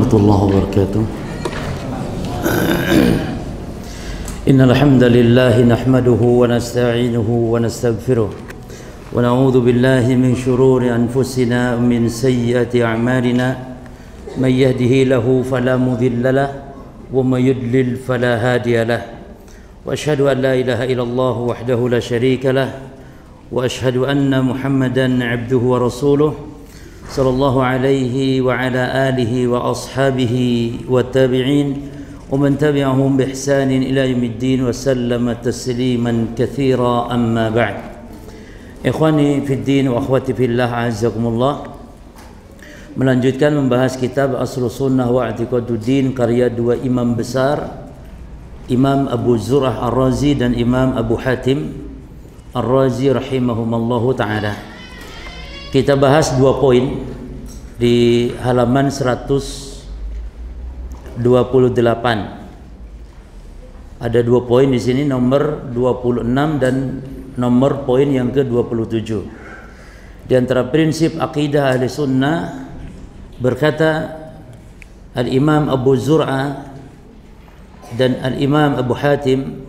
warahmatullahi wabarakatuh. Innal hamdalillah nahmaduhu wa nasta'inuhu wa nastaghfiruh wa na'udzu billahi min shururi anfusina wa min sayyiati a'malina may yahdihillahu fala mudilla lahu wa may yudlil fala hadiya lahu wa asyhadu an la ilaha illallah wahdahu la syarika lahu wa asyhadu anna Muhammadan 'abduhu wa rasuluh sallallahu alaihi wa ala alihi wa ashabihi wa tabi'in wa man tabi'ahum bi ihsanin ila yaumiddin wa sallama tasliman katsira amma ba'd. Ikhwani fid din wa akhwati fillah, azzakumullah. Melanjutkan membahas kitab Aslus Sunnah wa I'tiqaduddin karya dua imam besar, Imam Abu Zur'ah Ar-Razi dan Imam Abu Hatim Ar-Razi rahimahumallahu taala. Kita bahas 2 poin di halaman 128. Ada 2 poin di sini, nomor 26 dan nomor poin yang ke-27. Di antara prinsip akidah ahli sunnah, berkata Al-Imam Abu Zur'ah dan Al-Imam Abu Hatim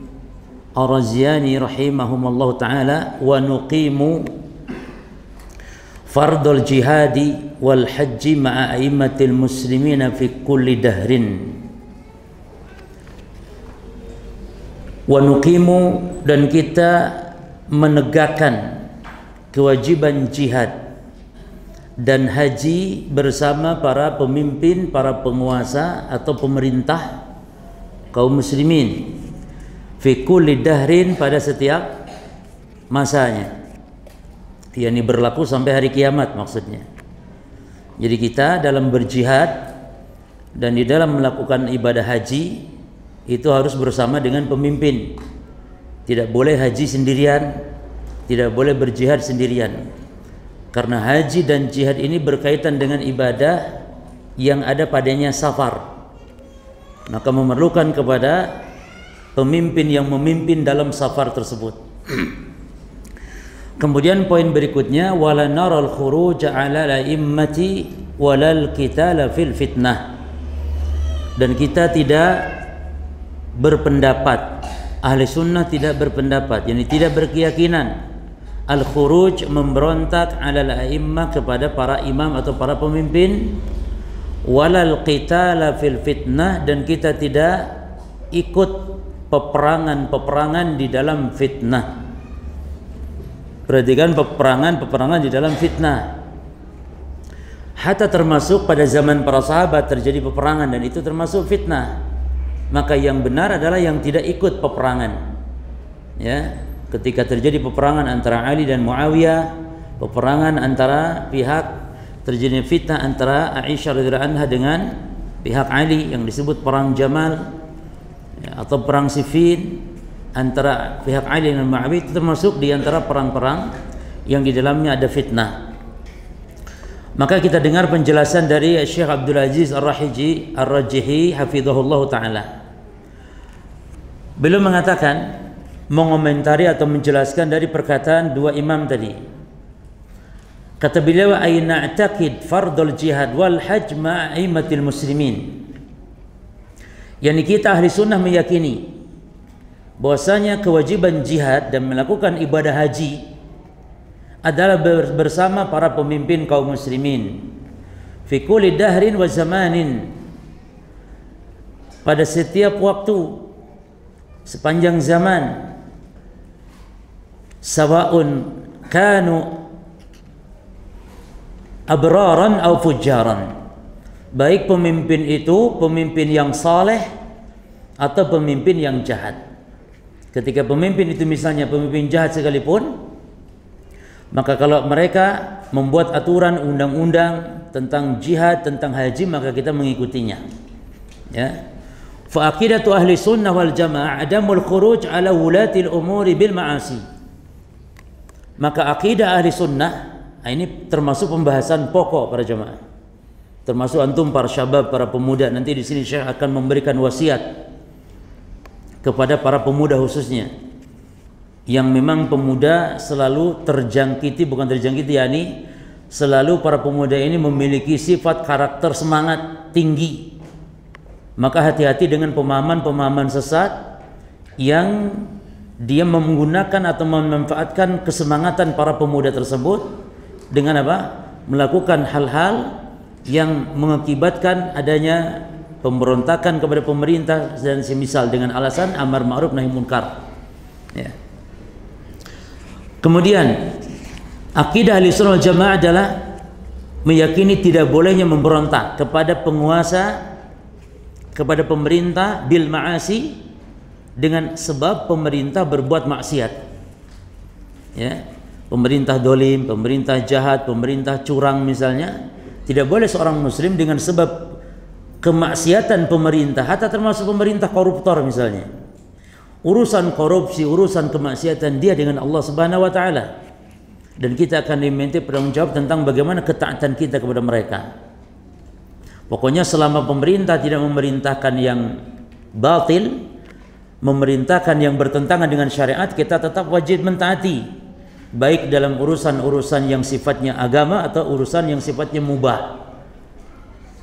Ar-Raziyani rahimahumallahu ta'ala, wa nuqimu fardul jihadi wal haji ma'a a'immatil muslimina fi kulli dahrin. Wa nuqimu, dan kita menegakkan kewajiban jihad dan haji bersama para pemimpin, para penguasa atau pemerintah kaum muslimin fi kulli dahrin, pada setiap masanya, yakni berlaku sampai hari kiamat maksudnya. Jadi kita dalam berjihad dan di dalam melakukan ibadah haji itu harus bersama dengan pemimpin. Tidak boleh haji sendirian, tidak boleh berjihad sendirian. Karena haji dan jihad ini berkaitan dengan ibadah yang ada padanya safar. Maka memerlukan kepada pemimpin yang memimpin dalam safar tersebut. Kemudian poin berikutnya, wala naral khuruj 'ala al-a'immati walal qitala fil fitnah. Dan kita tidak berpendapat, ahli sunnah tidak berpendapat, yakni tidak berkeyakinan al-khuruj, memberontak 'ala al-a'immah, kepada para imam atau para pemimpin, walal qitala fil fitnah, dan kita tidak ikut peperangan di dalam fitnah. Perhatikan, peperangan di dalam fitnah. Hatta termasuk pada zaman para sahabat terjadi peperangan dan itu termasuk fitnah. Maka yang benar adalah yang tidak ikut peperangan. Ya, ketika terjadi peperangan antara Ali dan Muawiyah, peperangan antara pihak, terjadi fitnah antara Aisyah radhiyallahu anha dengan pihak Ali yang disebut perang Jamal, ya, atau perang Siffin antara pihak Ali dan Muawiyah, itu termasuk di antara perang-perang yang di dalamnya ada fitnah. Maka kita dengar penjelasan dari Syekh Abdul Aziz Ar-Rajihi hafizahullah ta'ala. Beliau mengatakan, mengomentari atau menjelaskan dari perkataan dua imam tadi. Kata beliau, ay na'taqid fardul jihad wal hajj ma'aimatil muslimin. Yani kita ahli sunnah meyakini bahwasanya kewajiban jihad dan melakukan ibadah haji adalah bersama para pemimpin kaum muslimin fi kulli dahrin wa zamanin, pada setiap waktu, sepanjang zaman, sawaun kanu abraran atau fujjaran, baik pemimpin itu pemimpin yang saleh atau pemimpin yang jahat. Ketika pemimpin itu misalnya pemimpin jahat sekalipun, maka kalau mereka membuat aturan undang-undang tentang jihad, tentang haji, maka kita mengikutinya. Ya. Fa aqidatu ahli sunnah wal jamaah adamul khuruj ala wulatil umuri bil ma'asi. Maka akidah ahli sunnah, ini termasuk pembahasan pokok para jamaah. Termasuk antum para syabab, para pemuda. Nanti di sini Syekh akan memberikan wasiat kepada para pemuda khususnya, yang memang pemuda selalu terjangkiti, bukan terjangkiti, yakni selalu para pemuda ini memiliki sifat karakter semangat tinggi. Maka hati-hati dengan pemahaman-pemahaman sesat yang dia menggunakan atau memanfaatkan kesemangatan para pemuda tersebut dengan apa? Melakukan hal-hal yang mengakibatkan adanya pemberontakan kepada pemerintah dan semisal dengan alasan amar ma'ruf nahi munkar. Ya. Kemudian akidah Ahlussunnah wal Jamaah adalah meyakini tidak bolehnya memberontak kepada penguasa, kepada pemerintah bil ma'asi, dengan sebab pemerintah berbuat maksiat. Ya, pemerintah dolim, pemerintah jahat, pemerintah curang misalnya, tidak boleh seorang muslim dengan sebab kemaksiatan pemerintah, hatta termasuk pemerintah koruptor misalnya, urusan korupsi, urusan kemaksiatan dia dengan Allah Subhanahu wa taala, dan kita akan diminta bertanggung jawab tentang bagaimana ketaatan kita kepada mereka. Pokoknya selama pemerintah tidak memerintahkan yang batil, memerintahkan yang bertentangan dengan syariat, kita tetap wajib mentaati, baik dalam urusan-urusan yang sifatnya agama atau urusan yang sifatnya mubah.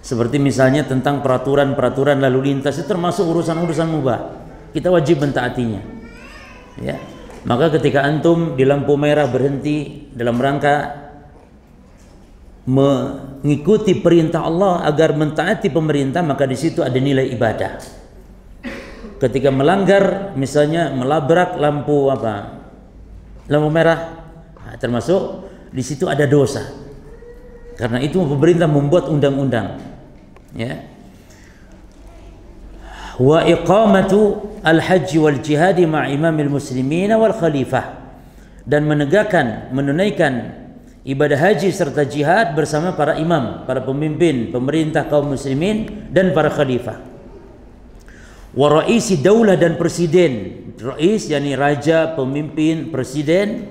Seperti misalnya tentang peraturan-peraturan lalu lintas, itu termasuk urusan-urusan mubah, kita wajib mentaatinya. Ya. Maka ketika antum di lampu merah berhenti dalam rangka mengikuti perintah Allah agar mentaati pemerintah, maka di situ ada nilai ibadah. Ketika melanggar, misalnya melabrak lampu merah, termasuk di situ ada dosa. Karena itu pemerintah membuat undang-undang. Ya. Wa iqamatu al-hajj wal jihad ma' imamil muslimin wal khalifah, dan menunaikan ibadah haji serta jihad bersama para imam, para pemimpin pemerintah kaum muslimin dan para khalifah. Wa raisi daulah, dan presiden. Rais yakni raja, pemimpin, presiden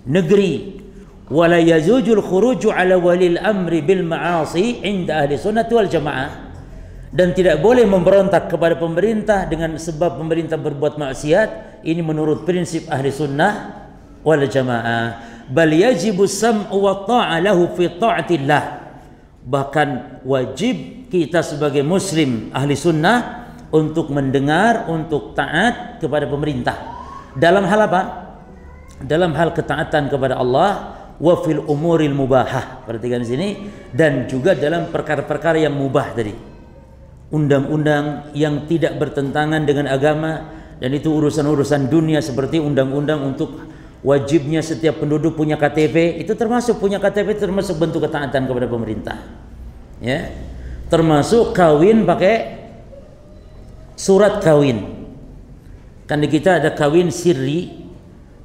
negeri. Wala yazujul khuruju ala walil amri bil ma'asi inda ahli sunnah wal jamaah, dan tidak boleh memberontak kepada pemerintah dengan sebab pemerintah berbuat maksiat. Ini menurut prinsip ahli sunnah wal jamaah. Bal yajibu sam'u wa ta'a lahu fi ta'atillah, bahkan wajib kita sebagai muslim ahli sunnah untuk mendengar, untuk taat kepada pemerintah dalam hal apa? Dalam hal ketaatan kepada Allah, wa fil umuril mubahah, perhatikan di sini, dan juga dalam perkara-perkara yang mubah tadi, undang-undang yang tidak bertentangan dengan agama, dan itu urusan-urusan dunia seperti undang-undang untuk wajibnya setiap penduduk punya KTP, itu termasuk punya KTP, termasuk bentuk ketaatan kepada pemerintah. Ya, termasuk kawin pakai surat kawin. Kan di kita ada kawin sirri,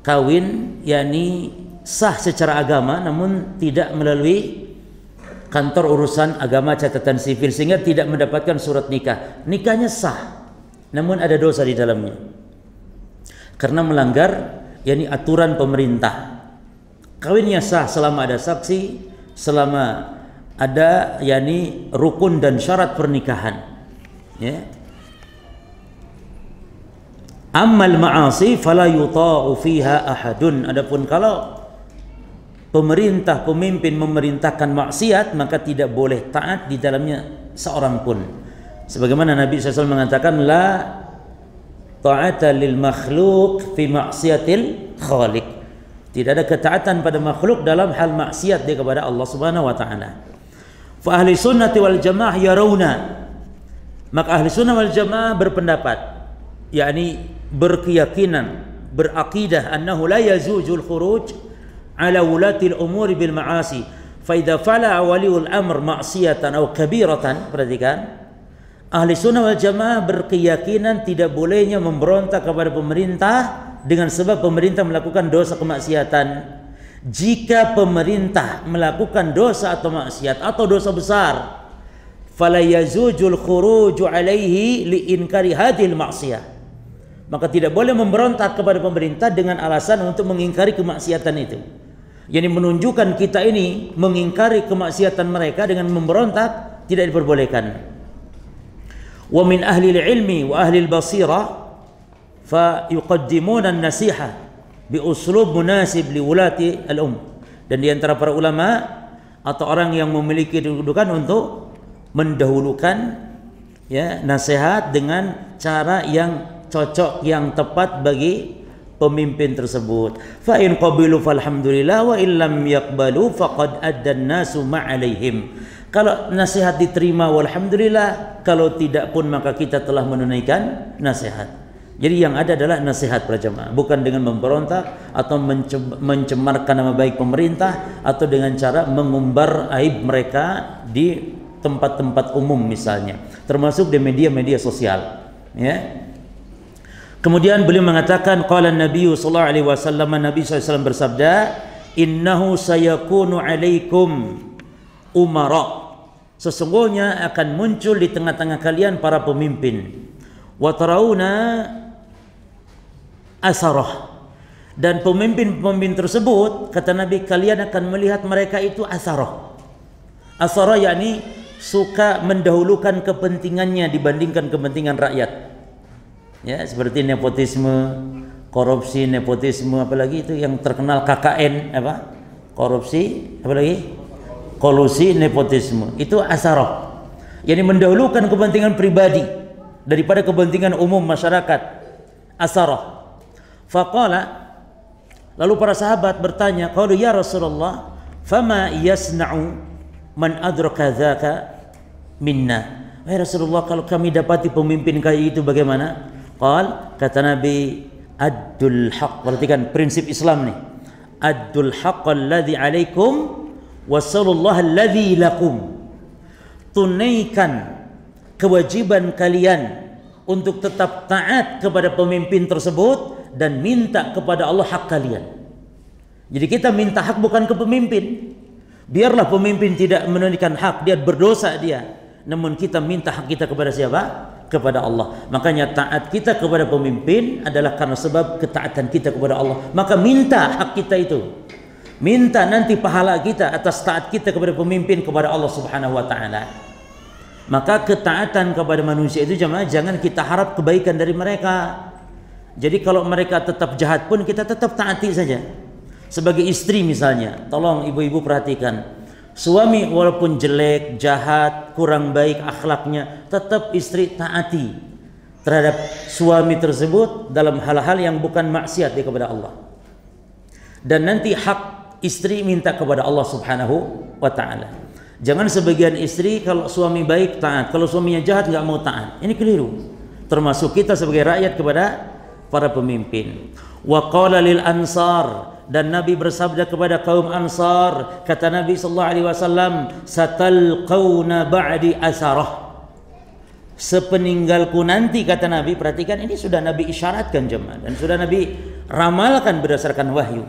kawin yakni sah secara agama namun tidak melalui kantor urusan agama catatan sipil, sehingga tidak mendapatkan surat nikah. Nikahnya sah namun ada dosa di dalamnya karena melanggar yakni aturan pemerintah. Kawinnya sah selama ada saksi, selama ada yakni rukun dan syarat pernikahan. Ya. Ammal ma'asi fala yuta'u fiha ahadun. Adapun kalau pemerintah, pemimpin memerintahkan maksiat, maka tidak boleh taat di dalamnya seorang pun. Sebagaimana Nabi SAW mengatakan, la ta'ata lil makhluk fi maksiatil khaliq. Tidak ada ketaatan pada makhluk dalam hal maksiat dia kepada Allah Subhanahu wa taala. Fa ahli sunnati wal jamaah yarawna, maka ahli sunnah wal jamaah berpendapat, yakni berkeyakinan, berakidah, annahu la yazujul khuruj ala wulatil umuri bil ma'asi fa idza fala waliul amr ma'siyatan aw kabiratan. Perhatikan, ahli sunnah wal jamaah berkeyakinan tidak bolehnya memberontak kepada pemerintah dengan sebab pemerintah melakukan dosa kemaksiatan. Jika pemerintah melakukan dosa atau maksiat atau dosa besar, fala yazujul khuruju alaihi li inkari hadhil maksiyah, maka tidak boleh memberontak kepada pemerintah dengan alasan untuk mengingkari kemaksiatan itu. Yani menunjukkan kita ini mengingkari kemaksiatan mereka dengan memberontak tidak diperbolehkan. Wa min ahli ilmi wa ahli basira fa yuqaddimuna an-nasiha bi uslub munasib li wulati al-um. Dan di antara para ulama atau orang yang memiliki kedudukan untuk mendahulukan ya nasihat dengan cara yang cocok, yang tepat bagi pemimpin tersebut. Fa in qabilu falhamdulillah wa illam yaqbalu faqad addan nasu ma'alaihim. Kalau nasihat diterima walhamdulillah, kalau tidak pun maka kita telah menunaikan nasihat. Jadi yang ada adalah nasihat para jemaah, bukan dengan memberontak atau mencemarkan nama baik pemerintah atau dengan cara mengumbar aib mereka di tempat-tempat umum misalnya, termasuk di media-media sosial, ya. Kemudian beliau mengatakan qala Nabi sallallahu alaihi wasallam, Nabi SAW bersabda, innahu sayakunu alaikum umara, sesungguhnya akan muncul di tengah-tengah kalian para pemimpin, wa tarauna asarah, dan pemimpin-pemimpin tersebut kata Nabi kalian akan melihat mereka itu asarah. Asarah yakni suka mendahulukan kepentingannya dibandingkan kepentingan rakyat. Ya, seperti nepotisme, korupsi, nepotisme, apalagi itu yang terkenal KKN apa? Korupsi, apalagi? Kolusi, nepotisme. Itu asarah. Yani mendahulukan kepentingan pribadi daripada kepentingan umum masyarakat. Asarah. Faqala, lalu para sahabat bertanya, qalu ya Rasulullah, fama yasna'u man adraka dzaka minna. Wahai Rasulullah, kalau kami dapati pemimpin kayak itu bagaimana? Kata Nabi, addul haq. Perhatikan prinsip Islam nih. Addul haqq alladhi alaikum wasallallahu alladhi lakum. Tunaikan kewajiban kalian untuk tetap taat kepada pemimpin tersebut dan minta kepada Allah hak kalian. Jadi kita minta hak bukan ke pemimpin. Biarlah pemimpin tidak menunaikan hak, dia berdosa dia. Namun kita minta hak kita kepada siapa? Kepada Allah. Makanya taat kita kepada pemimpin adalah karena sebab ketaatan kita kepada Allah. Maka minta hak kita itu. Minta nanti pahala kita atas taat kita kepada pemimpin kepada Allah Subhanahu wa taala. Maka ketaatan kepada manusia itu jemaah jangan kita harap kebaikan dari mereka. Jadi kalau mereka tetap jahat pun kita tetap taati saja. Sebagai istri misalnya, tolong ibu-ibu perhatikan. Suami walaupun jelek, jahat, kurang baik akhlaknya, tetap istri taati terhadap suami tersebut dalam hal-hal yang bukan maksiat kepada Allah. Dan nanti hak istri minta kepada Allah Subhanahu wa taala. Jangan sebagian istri kalau suami baik taat, kalau suaminya jahat nggak mau taat. Ini keliru. Termasuk kita sebagai rakyat kepada para pemimpin. Wa qala lil ansar, dan Nabi bersabda kepada kaum Ansar, kata Nabi sallallahu alaihi wasallam, satalqauna ba'di asarah. Sepeninggalku nanti, kata Nabi, perhatikan ini sudah Nabi isyaratkan jemaah dan sudah Nabi ramalkan berdasarkan wahyu.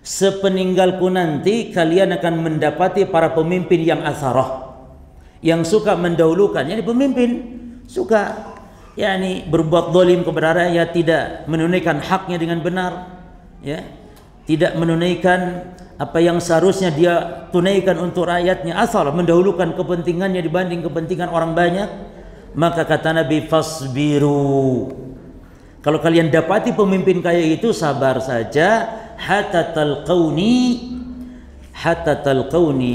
Sepeninggalku nanti kalian akan mendapati para pemimpin yang asarah, yang suka mendahulukan. Yani pemimpin suka yakni berbuat zalim kepada rakyat, tidak menunaikan haknya dengan benar, ya. Tidak menunaikan apa yang seharusnya dia tunaikan untuk rakyatnya, asal mendahulukan kepentingannya dibanding kepentingan orang banyak. Maka kata Nabi, fasbiru. Kalau kalian dapati pemimpin kayak itu, sabar saja, hatta talqauni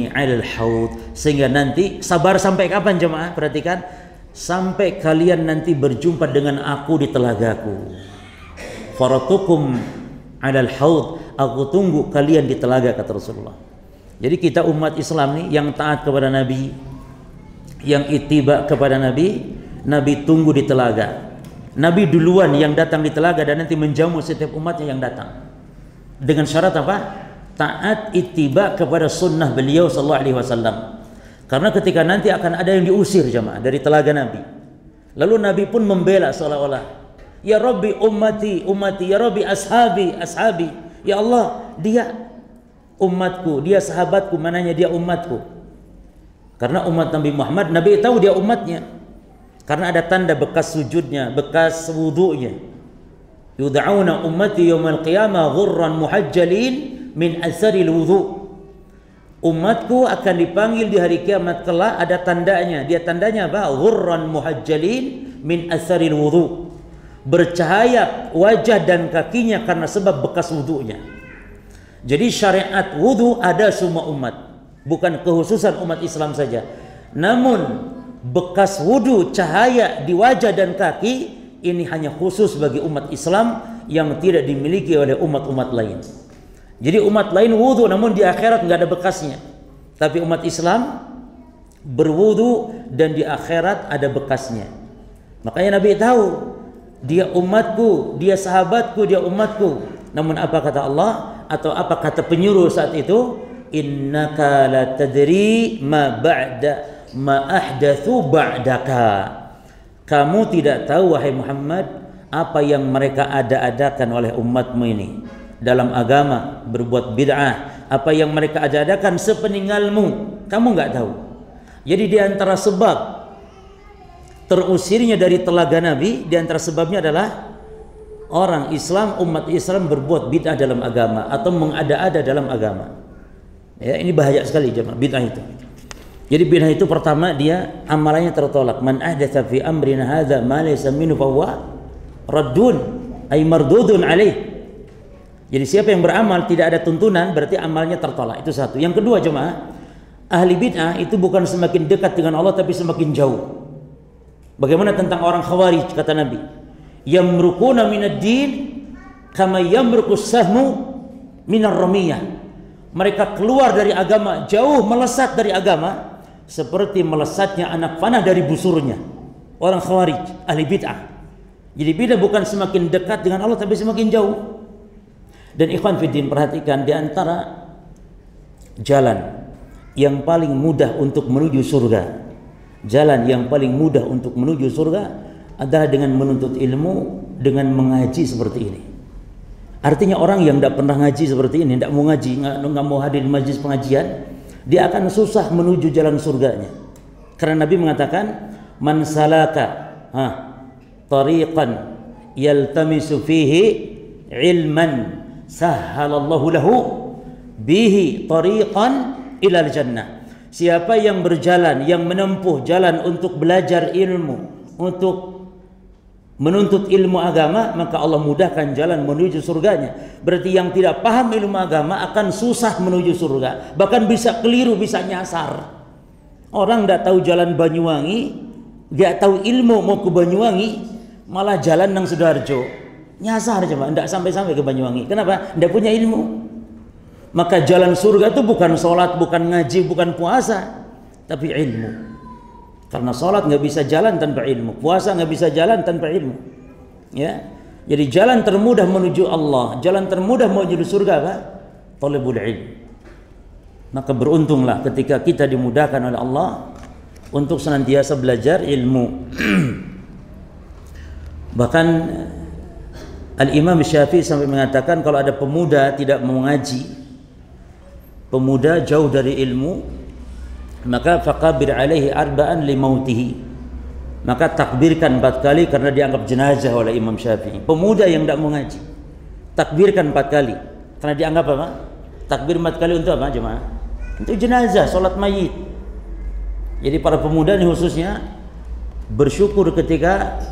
'alal haud, sehingga nanti sabar sampai kapan jemaah? Perhatikan, sampai kalian nanti berjumpa dengan aku di telagaku. Faratukum 'alal haud, aku tunggu kalian di telaga, kata Rasulullah. Jadi kita umat Islam nih yang taat kepada Nabi, yang ittiba kepada Nabi, Nabi tunggu di telaga. Nabi duluan yang datang di telaga dan nanti menjamu setiap umatnya yang datang. Dengan syarat apa? Taat ittiba kepada sunnah beliau sallallahu alaihi wasallam. Karena ketika nanti akan ada yang diusir jemaah dari telaga Nabi. Lalu Nabi pun membela seolah-olah, ya Rabbi ummati, ummati, ya Rabbi ashabi, ashabi. Ya Allah, dia umatku, dia sahabatku, mananya dia umatku. Karena umat Nabi Muhammad, Nabi tahu dia umatnya. Karena ada tanda bekas sujudnya, bekas wudu'nya. Yud'auna ummati yawmal qiyamah ghurran muhajjalin min asaril wudu'. Umatku akan dipanggil di hari kiamat kelak, ada tandanya. Dia tandanya apa? Ghurran muhajjalin min asaril wudu'. Bercahaya wajah dan kakinya karena sebab bekas wudunya. Jadi syariat wudu ada semua umat. bukan kekhususan umat Islam saja. Namun bekas wudu, cahaya di wajah dan kaki ini hanya khusus bagi umat Islam yang tidak dimiliki oleh umat-umat lain. Jadi umat lain wudu namun di akhirat nggak ada bekasnya. Tapi umat Islam berwudu dan di akhirat ada bekasnya. Makanya Nabi tahu dia umatku, dia sahabatku, dia umatku. Namun apa kata Allah atau apa kata penyuruh saat itu? Innaka la tadri ma ahdatsu ba'daka. Kamu tidak tahu wahai Muhammad apa yang mereka ada-adakan oleh umatmu ini dalam agama, berbuat bid'ah, apa yang mereka ada-adakan sepeninggalmu, kamu nggak tahu. Jadi di antara sebab terusirnya dari telaga Nabi, di antara sebabnya adalah orang Islam, umat Islam berbuat bid'ah dalam agama atau mengada-ada dalam agama. Ya, ini bahaya sekali jemaah bid'ah itu. Jadi bid'ah itu pertama dia amalannya tertolak. Man ahdatsa fi amrina hadza ma laysa minhu fa huwa raddun ay mardudun alaih. Jadi siapa yang beramal tidak ada tuntunan berarti amalnya tertolak. Itu satu. Yang kedua jemaah, ahli bid'ah itu bukan semakin dekat dengan Allah tapi semakin jauh. Bagaimana tentang orang Khawarij kata Nabi? Yamrukuna minad din kama yamrukus sahmu minar ramiyah. Mereka keluar dari agama, jauh melesat dari agama seperti melesatnya anak panah dari busurnya. Orang Khawarij, ahli bid'ah. Jadi bid'ah bukan semakin dekat dengan Allah tapi semakin jauh. Dan ikhwan fiddin, perhatikan di antara jalan yang paling mudah untuk menuju surga, jalan yang paling mudah untuk menuju surga adalah dengan menuntut ilmu, dengan mengaji seperti ini. Artinya orang yang tidak pernah ngaji seperti ini, tidak mau ngaji, nggak mau hadir di majlis pengajian, dia akan susah menuju jalan surganya. Karena Nabi mengatakan, man salaka tariqan yaltamisu fihi ilman sahhalallahu lahu bihi tariqan ilal jannah. Siapa yang berjalan, yang menempuh jalan untuk belajar ilmu, untuk menuntut ilmu agama, maka Allah mudahkan jalan menuju surganya. Berarti yang tidak paham ilmu agama akan susah menuju surga, bahkan bisa keliru, bisa nyasar. Orang tidak tahu jalan Banyuwangi, tidak tahu ilmu mau ke Banyuwangi, malah jalan nang Sidoarjo. Nyasar coba, tidak sampai-sampai ke Banyuwangi. Kenapa? Tidak punya ilmu. Maka jalan surga itu bukan sholat, bukan ngaji, bukan puasa, tapi ilmu. Karena sholat nggak bisa jalan tanpa ilmu, puasa nggak bisa jalan tanpa ilmu. Ya, jadi jalan termudah menuju Allah, jalan termudah menuju surga apa? Talabul ilm. Maka beruntunglah ketika kita dimudahkan oleh Allah untuk senantiasa belajar ilmu. Bahkan Al-Imam Syafi'i sampai mengatakan kalau ada pemuda tidak mau ngaji, pemuda jauh dari ilmu, maka faqabir alaihi arba'an limautihi, maka takbirkan 4 kali karena dianggap jenazah oleh Imam Syafi'i. Pemuda yang tidak mau ngaji, takbirkan 4 kali karena dianggap apa? Takbir 4 kali untuk apa jemaah? Untuk jenazah, sholat mayit. Jadi para pemuda ini khususnya bersyukur ketika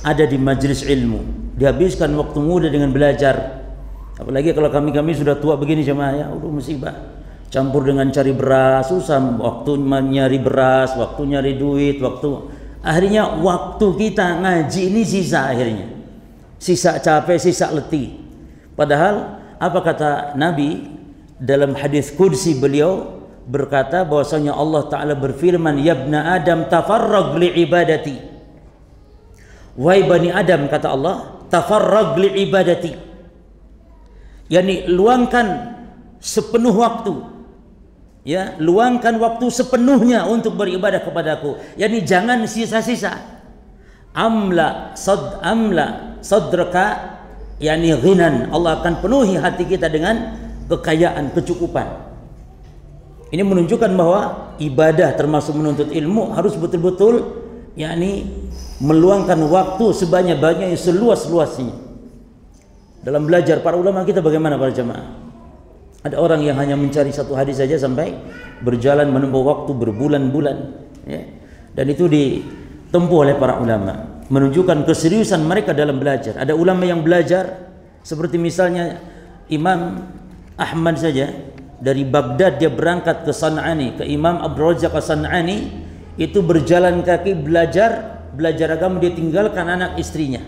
ada di majelis ilmu, dihabiskan waktu muda dengan belajar. Apalagi kalau kami sudah tua begini jemaah, ya udah musibah. Campur dengan cari beras, susah waktu nyari beras, waktu nyari duit, akhirnya waktu kita ngaji ini sisa, akhirnya sisa capek, sisa letih. Padahal apa kata Nabi dalam hadis qudsi, beliau berkata bahwasanya Allah Ta'ala berfirman, ya ibna Adam tafarrag li ibadati. Wahai bani Adam, kata Allah, tafarrag li ibadati, yakni luangkan sepenuh waktu, ya, luangkan waktu sepenuhnya untuk beribadah kepadaku, yakni jangan sisa-sisa. Amla sadraka, yakni ghinan, Allah akan penuhi hati kita dengan kekayaan, kecukupan. Ini menunjukkan bahwa ibadah termasuk menuntut ilmu harus betul-betul yakni meluangkan waktu sebanyak-banyaknya, seluas-luasnya dalam belajar. Para ulama kita bagaimana para jemaah? Ada orang yang hanya mencari satu hadis saja sampai berjalan menempuh waktu berbulan-bulan, ya. Dan itu ditempuh oleh para ulama, menunjukkan keseriusan mereka dalam belajar. Ada ulama yang belajar seperti misalnya Imam Ahmad saja dari Baghdad dia berangkat ke San'ani, ke Imam Abdul Razak As-San'ani, itu berjalan kaki belajar agama, dia tinggalkan anak istrinya.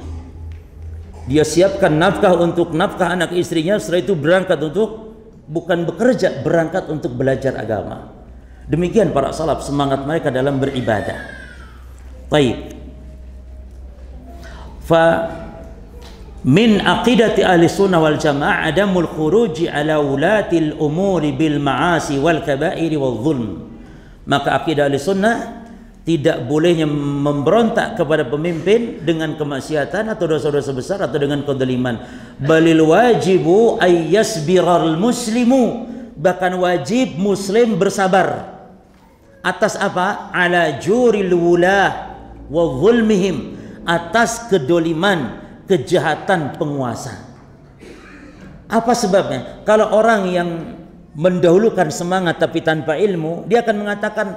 Dia siapkan nafkah untuk nafkah anak istrinya, setelah itu berangkat untuk bukan bekerja, berangkat untuk belajar agama. Demikian para salaf semangat mereka dalam beribadah. Baik. Fa min aqidati ahli sunnah wal jamaah adamul khuruji ala ulatil umuri bil ma'asi wal kaba'iri wal zulm. Maka akidah ahli sunnah tidak bolehnya memberontak kepada pemimpin dengan kemaksiatan atau dosa-dosa besar atau dengan kezaliman. Balil wajibu ayyasbiral muslimu, bahkan wajib muslim bersabar atas apa? Ala juril wulah wa zulmihim, atas kedoliman, kejahatan penguasa. Apa sebabnya? Kalau orang yang mendahulukan semangat tapi tanpa ilmu, dia akan mengatakan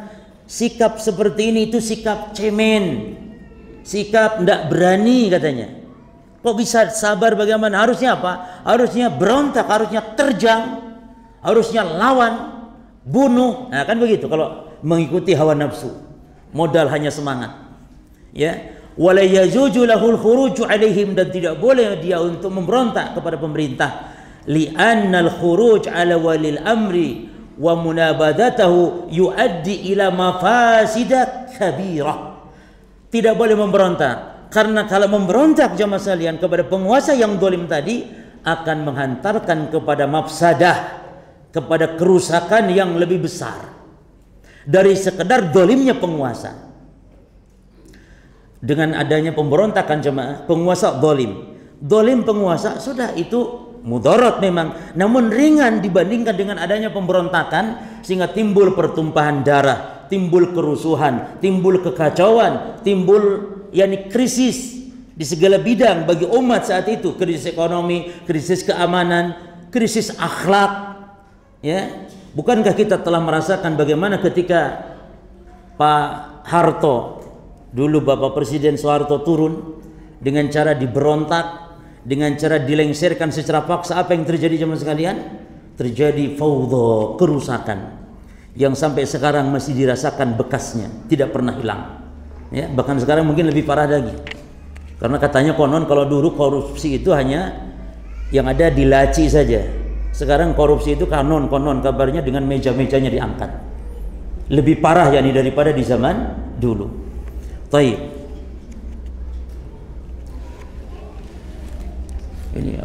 sikap seperti ini itu sikap cemen, sikap tidak berani katanya. Kok bisa sabar bagaimana? Harusnya apa? Harusnya berontak, harusnya terjang, harusnya lawan, bunuh. Nah kan begitu kalau mengikuti hawa nafsu, modal hanya semangat. Ya, wala yajuzu lahul khuruju alaihim, dan tidak boleh dia untuk memberontak kepada pemerintah. Li'annal khuruj ala walil amri wa munabadatahu yuaddi ila mafasidat kabirah. Tidak boleh memberontak, karena kalau memberontak jamaah sekalian kepada penguasa yang zalim tadi akan menghantarkan kepada mafsadah, kepada kerusakan yang lebih besar dari sekedar zalimnya penguasa. Dengan adanya pemberontakan jemaah, penguasa zalim penguasa, sudah itu mudarat memang, namun ringan dibandingkan dengan adanya pemberontakan, sehingga timbul pertumpahan darah, timbul kerusuhan, timbul kekacauan, timbul krisis di segala bidang bagi umat saat itu, krisis ekonomi, krisis keamanan, krisis akhlak. Ya, bukankah kita telah merasakan bagaimana ketika Pak Harto, dulu Bapak Presiden Soeharto turun dengan cara diberontak, dengan cara dilengsarkan secara paksa, apa yang terjadi jemaah sekalian? Terjadi fawdha, kerusakan yang sampai sekarang masih dirasakan bekasnya, tidak pernah hilang. Ya, bahkan sekarang mungkin lebih parah lagi. Karena katanya konon kalau dulu korupsi itu hanya yang ada di laci saja. Sekarang korupsi itu konon kabarnya dengan meja-mejanya diangkat. Lebih parah yakni daripada di zaman dulu. Baik. Ini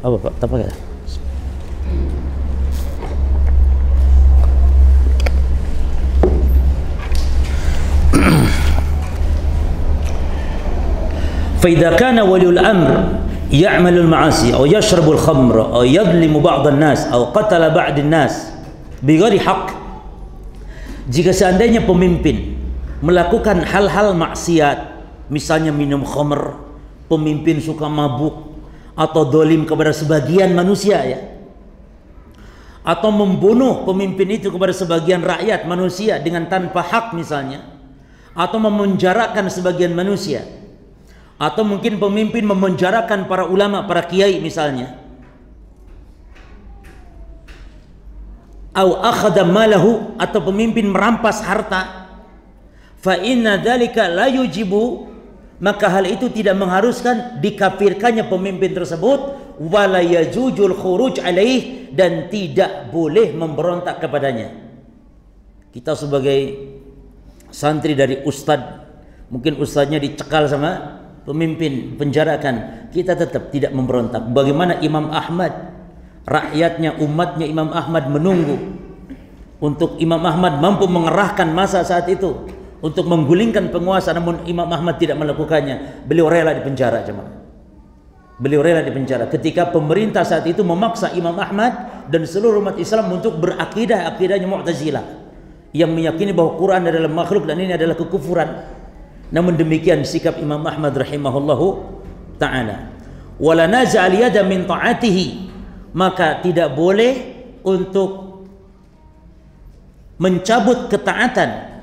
apa Pak? Apa ya? فإذا كان ولي الأمر يعمل المعاصي أو يشرب الخمر أو يظلم بعض الناس أو قتل بعض الناس بغير حق, jika seandainya pemimpin melakukan hal-hal maksiat, misalnya minum khamr, pemimpin suka mabuk, atau dolim kepada sebagian manusia, ya, atau membunuh pemimpin itu kepada sebagian rakyat manusia dengan tanpa hak misalnya, atau memenjarakan sebagian manusia, atau mungkin pemimpin memenjarakan para ulama, para kiai misalnya, au akhadha malahu, atau pemimpin merampas harta, fa inna dzalika la yujibu, maka hal itu tidak mengharuskan dikafirkannya pemimpin tersebut, wala yajujul khuruj alaih, dan tidak boleh memberontak kepadanya. Kita sebagai santri dari ustadz, mungkin ustadznya dicekal sama pemimpin, penjarakan, kita tetap tidak memberontak. Bagaimana Imam Ahmad, rakyatnya, umatnya Imam Ahmad menunggu untuk Imam Ahmad mampu mengerahkan massa saat itu untuk menggulingkan penguasa, namun Imam Ahmad tidak melakukannya. Beliau rela di penjara, jemaah. Beliau rela di penjara ketika pemerintah saat itu memaksa Imam Ahmad dan seluruh umat Islam untuk akidahnya Mu'tazilah, yang meyakini bahwa Quran adalah makhluk dan ini adalah kekufuran. Namun demikian sikap Imam Ahmad rahimahullahu ta'ala. Wala naz'al yada min ta'atihi, maka tidak boleh untuk mencabut ketaatan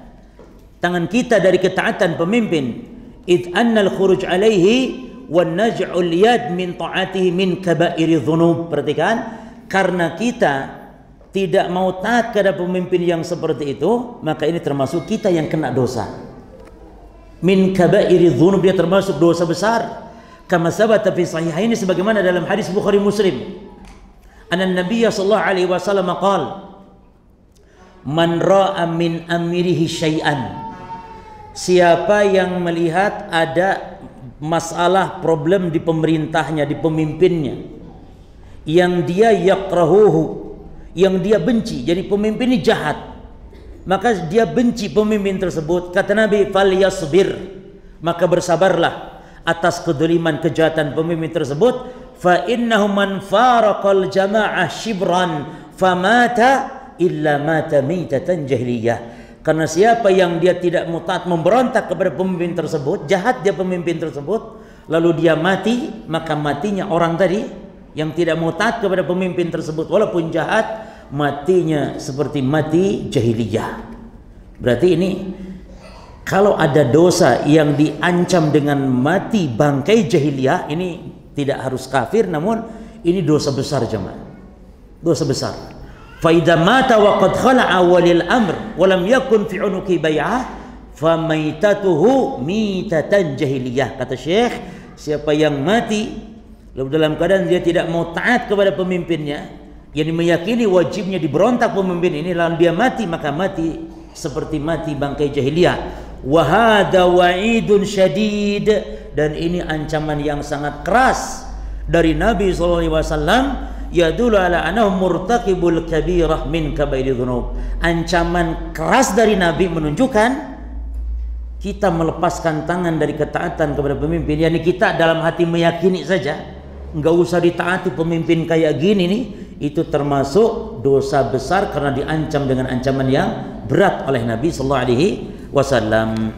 tangan kita dari ketaatan pemimpin. Id annal khuruj alaihi wan naj'ul yad min ta'atihi min kaba'iri dhunub. Perhatikan, karena kita tidak mau taat kepada pemimpin yang seperti itu, maka ini termasuk kita yang kena dosa. Min kabairi dzunub, dia termasuk dosa besar. Kama sabata fi sahihaini, sebagaimana dalam hadis Bukhari Muslim. Anna Nabiy sallallahu alaihi wasallam qala, man ra'a min amirihi syai'an, siapa yang melihat ada masalah problem di pemerintahnya, di pemimpinnya, yang dia yakrahuhu, yang dia benci, jadi pemimpin ini jahat, maka dia benci pemimpin tersebut. Kata Nabi, falyasbir, maka bersabarlah atas kedoliman, kejahatan pemimpin tersebut. Fa innahu man faraqal jamaah shibran famata illa mata mitatan jahiliyah. Karena siapa yang dia tidak taat, memberontak kepada pemimpin tersebut, jahat dia pemimpin tersebut, lalu dia mati, maka matinya orang tadi yang tidak mau taat kepada pemimpin tersebut walaupun jahat, matinya seperti mati jahiliyah. Berarti ini kalau ada dosa yang diancam dengan mati bangkai jahiliyah, ini tidak harus kafir, namun ini dosa besar jemaah. Dosa besar. Fa idza mata wa qad khala'a walil amr wa lam yakun fi unuki bai'ah fa maitatuhu mitatan jahiliyah. Kata Syekh, siapa yang mati lalu dalam keadaan dia tidak mau taat kepada pemimpinnya, yang meyakini wajibnya diberontak pemimpin ini, lalu dia mati, maka mati seperti mati bangkai jahiliyah. Wa hadza wa'idun syadid, dan ini ancaman yang sangat keras dari Nabi sallallahu alaihi wasallam, yadullu ala annahu murtaqibul kabirah min kabairi dzunub. Ancaman keras dari Nabi menunjukkan kita melepaskan tangan dari ketaatan kepada pemimpin, yakni kita dalam hati meyakini saja enggak usah ditaati pemimpin kayak gini nih, itu termasuk dosa besar karena diancam dengan ancaman yang berat oleh Nabi sallallahu alaihi wasallam.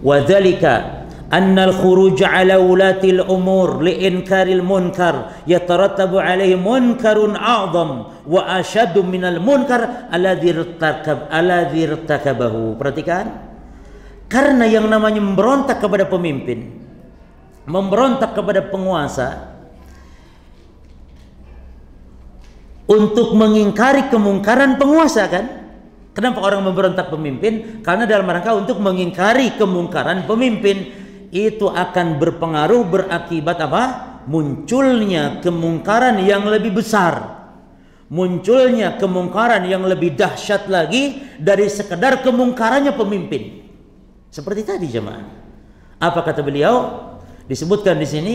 Wa dzalika anna al-khuruj ala ulati al-umur li inkaril munkar yatarattabu alaihi munkarun a'zam wa ashaddu min al-munkar alladhi irtakabahu. Perhatikan, karena yang namanya memberontak kepada pemimpin, memberontak kepada penguasa untuk mengingkari kemungkaran penguasa, kan? Kenapa orang memberontak pemimpin? Karena dalam rangka untuk mengingkari kemungkaran pemimpin. Itu akan berpengaruh, berakibat apa? Munculnya kemungkaran yang lebih besar, munculnya kemungkaran yang lebih dahsyat lagi dari sekedar kemungkarannya pemimpin. Seperti tadi jemaah. Apa kata beliau? Disebutkan di sini,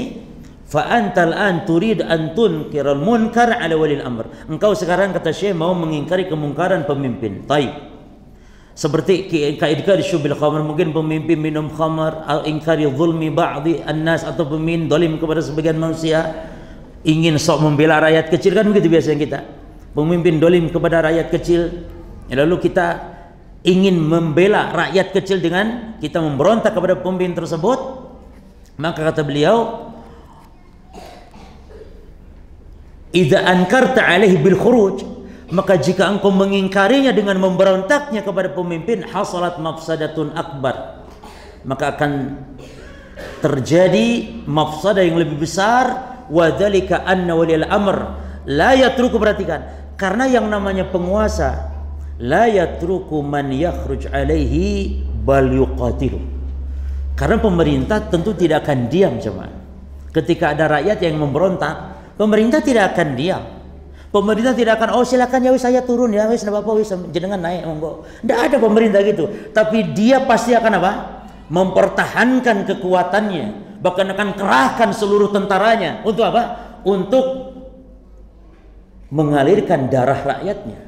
fa antal an turid an tunkiral munkar ala walil amr. Engkau sekarang, kata Syekh, mau mengingkari kemungkaran pemimpin. Taib. Seperti kaidkar syubil khamar, mungkin pemimpin minum khamar, atau ingkari zulmi ba'di annas, atau pemimpin dolim kepada sebagian manusia, ingin sok membela rakyat kecil, kan begitu biasanya kita. Pemimpin dolim kepada rakyat kecil, lalu kita ingin membela rakyat kecil dengan kita memberontak kepada pemimpin tersebut. Maka kata beliau, idza ankarta alaihi bil khuruj, maka jika engkau mengingkarinya dengan memberontaknya kepada pemimpin, hasalat mafsadatun akbar, maka akan terjadi mafsadah yang lebih besar. Wa dzalika anna waliyal amr la yatruku, perhatikan, karena yang namanya penguasa la yatruku man yakhruj alaihi bal yuqatilu. Karena pemerintah tentu tidak akan diam jemaah. Ketika ada rakyat yang memberontak, pemerintah tidak akan diam. Pemerintah tidak akan, oh silakan ya wis, saya turun ya wis, enggak apa-apa wis, jenengan naik monggo. Enggak ada pemerintah gitu. Tapi dia pasti akan apa? Mempertahankan kekuatannya, bahkan akan kerahkan seluruh tentaranya untuk apa? Untuk mengalirkan darah rakyatnya.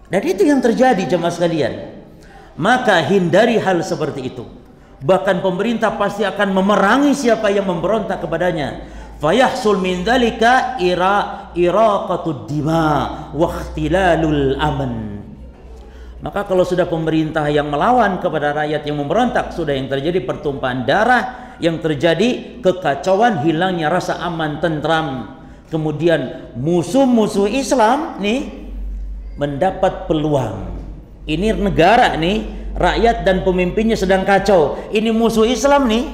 Dan itu yang terjadi jemaah sekalian. Maka hindari hal seperti itu. Bahkan pemerintah pasti akan memerangi siapa yang memberontak kepadanya. Fayahsul min dzalika iraqatud dima wa ikhtilalul aman. Maka kalau sudah pemerintah yang melawan kepada rakyat yang memberontak, sudah yang terjadi pertumpahan darah, yang terjadi kekacauan, hilangnya rasa aman tentram. Kemudian musuh-musuh Islam nih mendapat peluang. Ini negara nih, rakyat dan pemimpinnya sedang kacau. Ini musuh Islam nih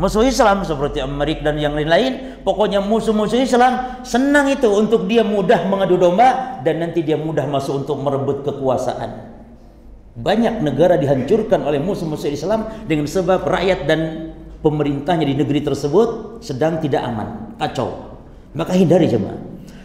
Musuh Islam seperti Amerika dan yang lain-lain, pokoknya musuh-musuh Islam senang itu untuk dia mudah mengadu domba dan nanti dia mudah masuk untuk merebut kekuasaan. Banyak negara dihancurkan oleh musuh-musuh Islam dengan sebab rakyat dan pemerintahnya di negeri tersebut sedang tidak aman, kacau. Maka hindari jemaah.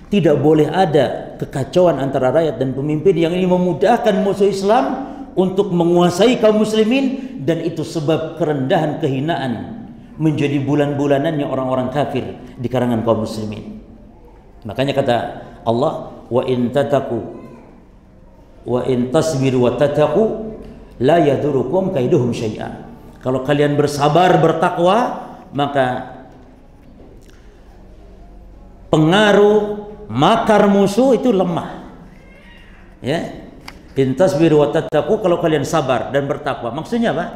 Tidak boleh ada kekacauan antara rakyat dan pemimpin yang ini memudahkan musuh Islam untuk menguasai kaum muslimin, dan itu sebab kerendahan, kehinaan menjadi bulan-bulanannya orang-orang kafir di kalangan kaum muslimin. Makanya kata Allah, wa in tataku wa in tasbiru wa tattaqu la yadurukum kaiduhum syai'a. Kalau kalian bersabar, bertakwa, maka pengaruh makar musuh itu lemah. Ya. In tasbiru wa tattaqu, kalau kalian sabar dan bertakwa. Maksudnya apa?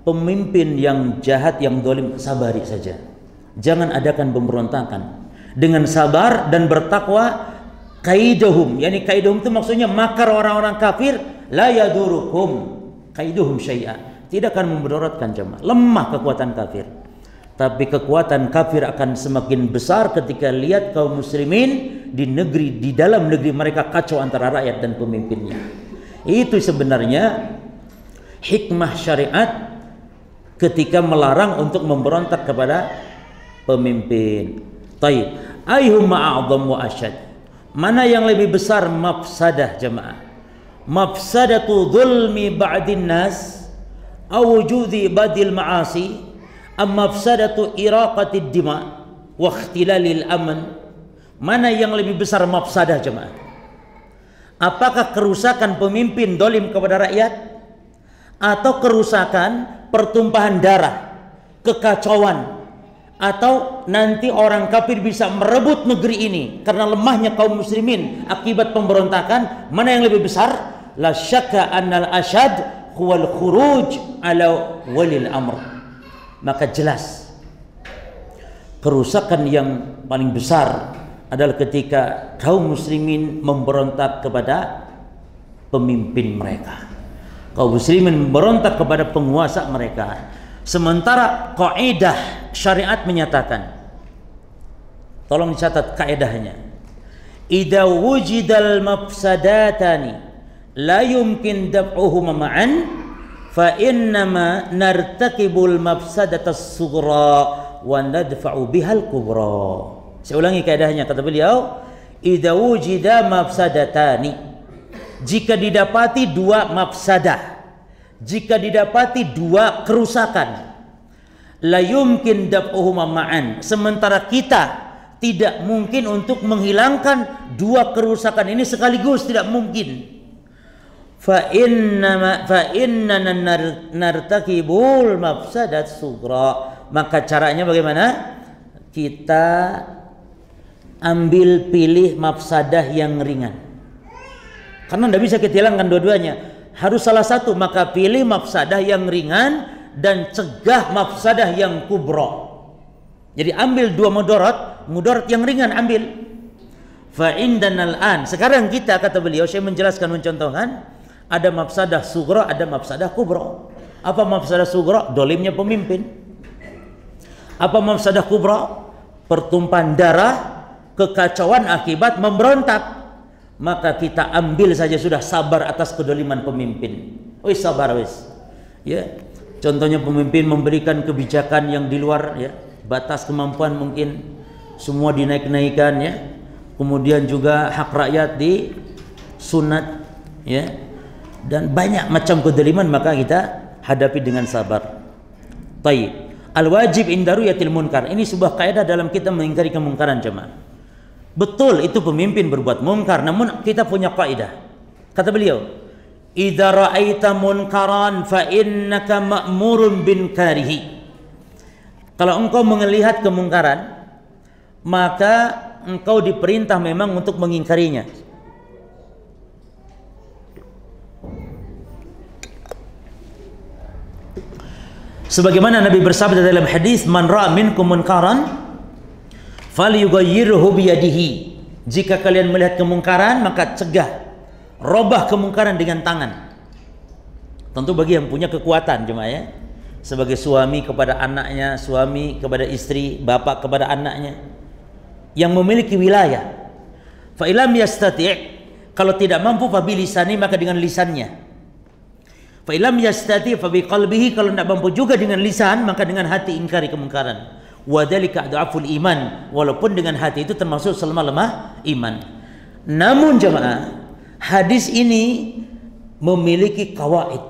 Pemimpin yang jahat, yang zalim, sabari saja. Jangan adakan pemberontakan. Dengan sabar dan bertakwa, kaiduhum, yani kaiduhum itu maksudnya makar orang-orang kafir, la yadurukum kaiduhum syai'a. Tidak akan memudaratkan jemaah. Lemah kekuatan kafir. Tapi kekuatan kafir akan semakin besar ketika lihat kaum muslimin di negeri, di dalam negeri mereka kacau antara rakyat dan pemimpinnya. Itu sebenarnya hikmah syariat ketika melarang untuk memberontak kepada pemimpin. Taib. Ayyuhuma a'dham wa asyad. Mana yang lebih besar mafsadah jemaah? Mafsadatu zulmi ba'din nas aw wujudi badil ma'asi am mafsadatu iraqatid dima wa ikhtilalil aman? Mana yang lebih besar mafsadah jemaah? Apakah kerusakan pemimpin dolim kepada rakyat, atau kerusakan pertumpahan darah, kekacauan, atau nanti orang kafir bisa merebut negeri ini karena lemahnya kaum muslimin akibat pemberontakan? Mana yang lebih besar? La syakka annal ashad huwal khuruj ala walil amr. Maka jelas kerusakan yang paling besar adalah ketika kaum muslimin memberontak kepada pemimpin mereka. Kaum muslimin memberontak kepada penguasa mereka. Sementara kaidah syariat menyatakan, tolong dicatat kaidahnya, idza wujidal mafsadatani la yumkin daf'uhuma ma'an fa innama nartakibul mafsadatas sughra wa nadfa'u bihal kubra. Saya ulangi kaidahnya, kata beliau, idza wujida mafsadatani, jika didapati dua mafsadah, jika didapati dua kerusakan, la yumkin daf'uhuma ma'an, sementara kita tidak mungkin untuk menghilangkan dua kerusakan ini sekaligus, tidak mungkin. Fa inna nartakibul mafsadat sughra, maka caranya bagaimana? Kita ambil pilih mafsadah yang ringan, karena tidak bisa kita hilangkan dua-duanya, harus salah satu. Maka pilih mafsadah yang ringan dan cegah mafsadah yang kubra. Jadi ambil dua mudarat yang ringan ambil. Fa indanal an, sekarang kita, kata beliau, saya menjelaskan, mencontohkan, ada mafsadah sughra, ada mafsadah kubra. Apa mafsadah sughra? Dolimnya pemimpin. Apa mafsadah kubra? Pertumpahan darah, kekacauan akibat memberontak. Maka kita ambil saja, sudah, sabar atas kedoliman pemimpin. Wis sabar wis. Ya. Contohnya pemimpin memberikan kebijakan yang di luar, ya, batas kemampuan, mungkin semua dinaik-naikkan, ya. Kemudian juga hak rakyat disunat, ya. Dan banyak macam kedoliman, maka kita hadapi dengan sabar. Taib. Al-wajib inda ru'yatil munkar. Ini sebuah kaidah dalam kita mengingkari kemungkaran jemaah. Betul itu pemimpin berbuat mungkar, namun kita punya kaidah. Kata beliau, idza ra'aita munkaran fa innaka ma'murun bin karihi. Kalau engkau melihat kemungkaran, maka engkau diperintah memang untuk mengingkarinya. Sebagaimana Nabi bersabda dalam hadis, man ra'a minkum munkaran falyughayyirhu biyadihi. Jika kalian melihat kemungkaran, maka cegah, robah kemungkaran dengan tangan. Tentu bagi yang punya kekuatan, jemaah, ya. sebagai suami kepada anaknya, suami kepada istri, bapak kepada anaknya yang memiliki wilayah. Fa ilam yastati', kalau tidak mampu fa bilisani, maka dengan lisannya. Fa ilam yastati' fa biqalbihi, kalau tidak mampu juga dengan lisan, maka dengan hati ingkari kemungkaran. Wa dzalika adhaful iman, walaupun dengan hati itu termasuk selemah-lemah iman. Namun jemaah, hadis ini memiliki kawaid.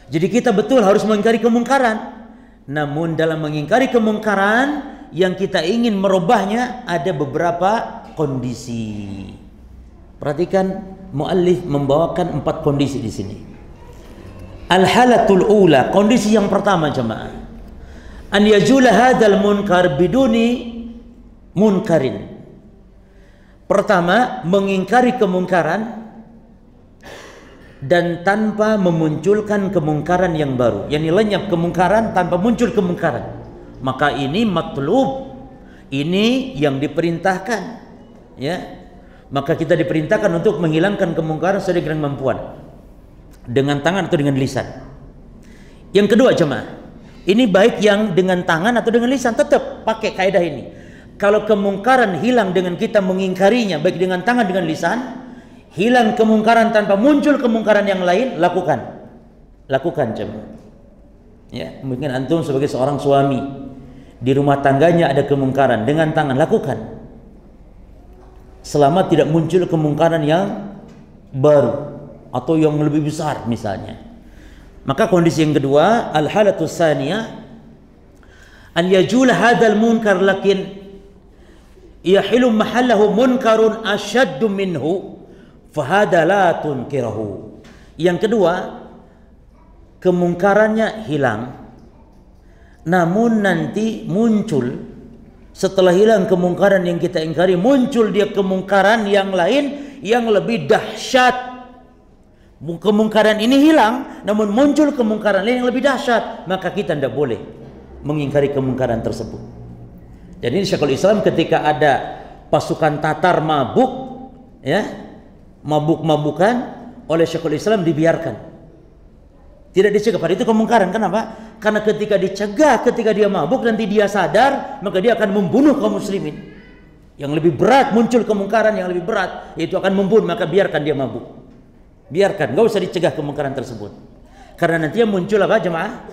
Jadi kita betul harus mengingkari kemungkaran. Namun dalam mengingkari kemungkaran yang kita ingin merubahnya ada beberapa kondisi. Perhatikan, muallif membawakan 4 kondisi di sini. Al-halatul ula, kondisi yang pertama jemaah, an yajula hadzal munkar biduni munkarin. Pertama, mengingkari kemungkaran dan tanpa memunculkan kemungkaran yang baru, yakni lenyap kemungkaran tanpa muncul kemungkaran. Maka ini matlub, ini yang diperintahkan, ya. Maka kita diperintahkan untuk menghilangkan kemungkaran sesuai dengan kemampuan, dengan tangan atau dengan lisan. Yang kedua jemaah, ini baik yang dengan tangan atau dengan lisan, tetap pakai kaidah ini. Kalau kemungkaran hilang dengan kita mengingkarinya baik dengan tangan dengan lisan, hilang kemungkaran tanpa muncul kemungkaran yang lain, lakukan jemaah. Ya, mungkin antum sebagai seorang suami di rumah tangganya ada kemungkaran, dengan tangan lakukan. Selama tidak muncul kemungkaran yang baru atau yang lebih besar misalnya. Maka kondisi yang kedua, al-halatus tsaniyah an yajul hadzal munkar lakin yahilu mahallahu munkarun ashaddu minhu fahada la tunkirahu. Yang kedua, kemungkarannya hilang, namun nanti muncul setelah hilang kemungkaran yang kita ingkari, muncul dia kemungkaran yang lain yang lebih dahsyat. Kemungkaran ini hilang, namun muncul kemungkaran lain yang lebih dahsyat, maka kita tidak boleh mengingkari kemungkaran tersebut. Jadi Syekhul Islam ketika ada pasukan Tatar mabuk, ya, mabuk-mabukan, oleh Syekhul Islam dibiarkan. Tidak dicegah, pada itu kemungkaran. Kenapa? Karena ketika dicegah, ketika dia mabuk, nanti dia sadar, maka dia akan membunuh kaum muslimin. Yang lebih berat, muncul kemungkaran yang lebih berat, yaitu akan membunuh, maka biarkan dia mabuk. Biarkan, gak usah dicegah kemungkaran tersebut. Karena nanti yang muncul apa jemaah?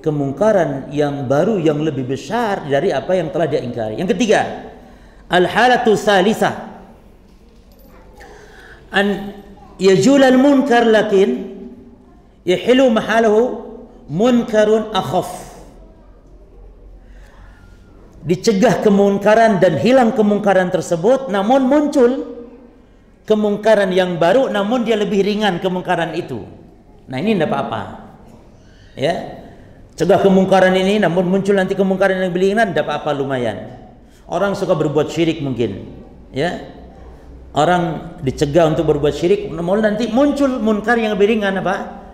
Kemungkaran yang baru, yang lebih besar dari apa yang telah dia ingkari. Yang ketiga, al-halatu tsalitsah an yajulal munkar lakin yahilu mahalahu munkarun akhaf. Dicegah kemungkaran dan hilang kemungkaran tersebut, namun muncul kemungkaran yang baru, namun dia lebih ringan kemungkaran itu. Nah, ini tidak apa-apa, ya. Cegah kemungkaran ini, namun muncul nanti kemungkaran yang lebih ringan, tidak apa-apa, lumayan. Orang suka berbuat syirik mungkin, ya. Orang dicegah untuk berbuat syirik, namun nanti muncul munkar yang lebih ringan, apa?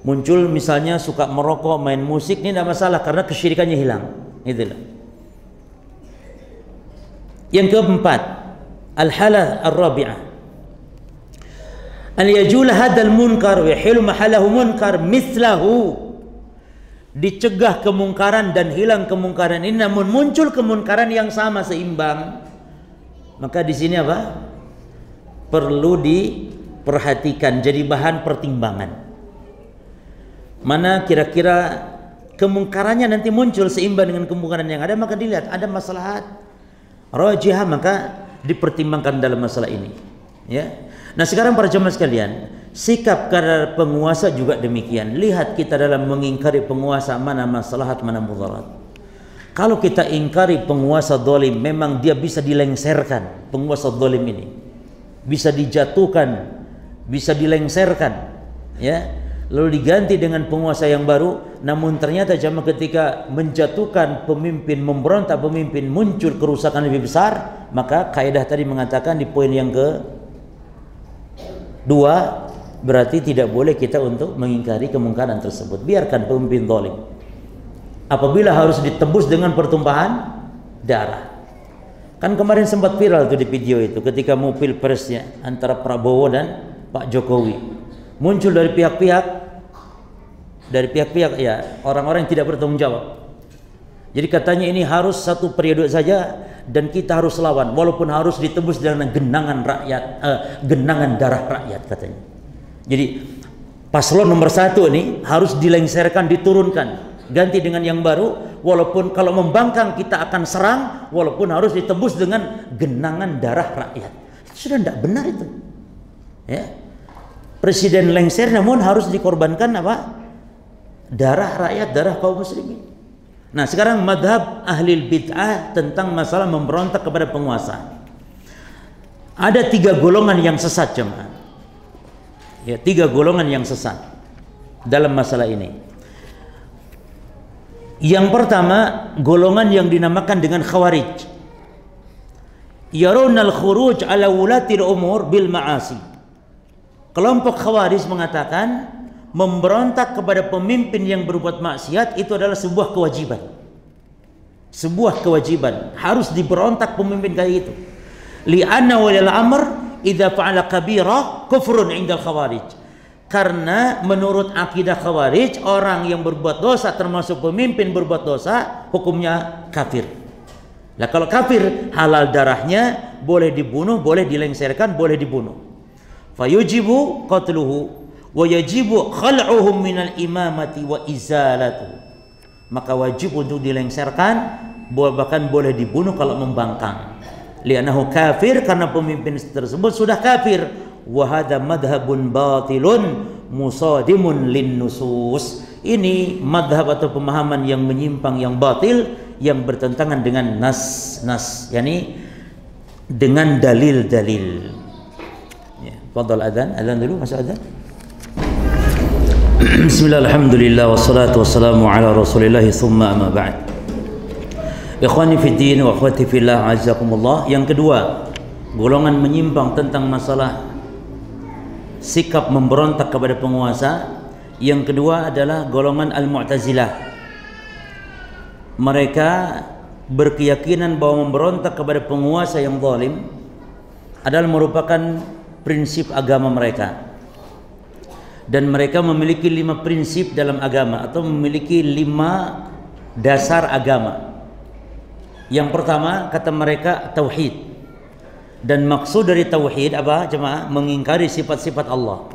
Muncul misalnya suka merokok, main musik, ini tidak masalah karena kesyirikannya hilang. Itulah. Yang keempat, al-halah ar-rabi'ah an yajul hadzal munkar wa yahilu mahallahu munkar mithlahu. Dicegah kemungkaran dan hilang kemungkaran ini, namun muncul kemungkaran yang sama, seimbang. Maka di sini apa? Perlu diperhatikan, jadi bahan pertimbangan. Mana kira-kira kemungkarannya nanti muncul seimbang dengan kemungkaran yang ada, maka dilihat ada maslahat rajihah, maka dipertimbangkan dalam masalah ini, ya. Nah, sekarang para jemaah sekalian, sikap para penguasa juga demikian. Lihat kita dalam mengingkari penguasa, mana maslahat, mana mudarat. Kalau kita ingkari penguasa zalim, memang dia bisa dilengserkan. Penguasa zalim ini bisa dijatuhkan, bisa dilengserkan, ya. Lalu diganti dengan penguasa yang baru. Namun ternyata jamaah ketika menjatuhkan pemimpin, memberontak pemimpin, muncul kerusakan lebih besar. Maka kaidah tadi mengatakan di poin yang kedua, berarti tidak boleh kita untuk mengingkari kemungkaran tersebut. Biarkan pemimpin zalim. Apabila harus ditebus dengan pertumpahan darah. Kan kemarin sempat viral tuh di video itu ketika mau pilpresnya antara Prabowo dan Pak Jokowi. Muncul dari pihak-pihak dari pihak-pihak ya orang-orang yang tidak bertanggung jawab. Jadi katanya ini harus satu periode saja dan kita harus lawan walaupun harus ditebus dengan genangan rakyat, genangan darah rakyat katanya. Jadi paslon nomor 1 ini harus dilengserkan, diturunkan, ganti dengan yang baru, walaupun kalau membangkang kita akan serang, walaupun harus ditebus dengan genangan darah rakyat. Itu sudah tidak benar itu. Ya. Presiden lengser namun harus dikorbankan apa? Darah rakyat, darah kaum muslimin. Nah, sekarang madhab ahli bid'ah tentang masalah memberontak kepada penguasa. Ada 3 golongan yang sesat, jemaah. Ya, 3 golongan yang sesat dalam masalah ini. Yang pertama, golongan yang dinamakan dengan khawarij. Yarunal khuruj ala wulatil umur bil ma'asi. Kelompok khawarij mengatakan memberontak kepada pemimpin yang berbuat maksiat itu adalah sebuah kewajiban. Sebuah kewajiban, harus diberontak pemimpin kayak gitu. Li'anna walil amr idza fa'ala kabirah kufrun 'indal khawarij. Karena menurut akidah khawarij, orang yang berbuat dosa termasuk pemimpin berbuat dosa hukumnya kafir. Nah, kalau kafir halal darahnya, boleh dibunuh, boleh dilengserkan, boleh dibunuh. Fayujibu qatluhu wa yajibu khal'uhum minal imamati wa izalatuhu. Maka wajib untuk dilengserkan, bahkan boleh dibunuh kalau membangkang. Li'annahu kafir, karena pemimpin tersebut sudah kafir. Wa hadza madhhabun batilun musadimun lin nusus. Ini madhab atau pemahaman yang menyimpang, yang batil, yang bertentangan dengan nas, yakni dengan dalil-dalil. Ya, fadhal adzan dulu, masuk adzan. Bismillah, alhamdulillah, wassalatu wassalamu ala rasulillah, thumma amma ba'd. Ikhwani fid din wa akhwati fillah, azakumullah. Yang kedua, golongan menyimpang tentang masalah sikap memberontak kepada penguasa. Yang kedua adalah golongan al-Mu'tazilah. Mereka berkeyakinan bahwa memberontak kepada penguasa yang zalim adalah merupakan prinsip agama mereka. Dan mereka memiliki 5 prinsip dalam agama, atau memiliki 5 dasar agama. Yang pertama, kata mereka, tauhid. Dan maksud dari tauhid apa, jemaah? Mengingkari sifat-sifat Allah.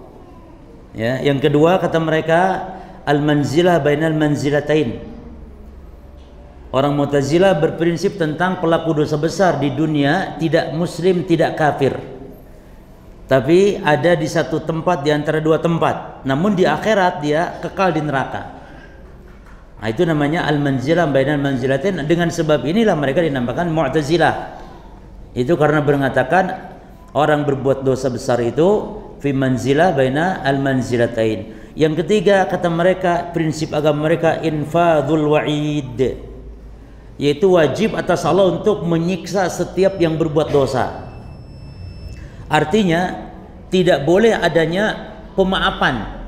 Ya, yang kedua, kata mereka, al-manzilah bainal manzilatain. Orang Mu'tazilah berprinsip tentang pelaku dosa besar di dunia tidak muslim, tidak kafir, tapi ada di satu tempat di antara 2 tempat. Namun di akhirat dia kekal di neraka. Nah, itu namanya al-manzilah bainal manzilatain. Dengan sebab inilah mereka dinamakan Mu'tazilah. Itu karena mengatakan orang berbuat dosa besar itu fi manzilah baina al-manzilatain. Yang ketiga, kata mereka, prinsip agama mereka infadhul wa'id, yaitu wajib atas Allah untuk menyiksa setiap yang berbuat dosa. Artinya tidak boleh adanya pemaafan.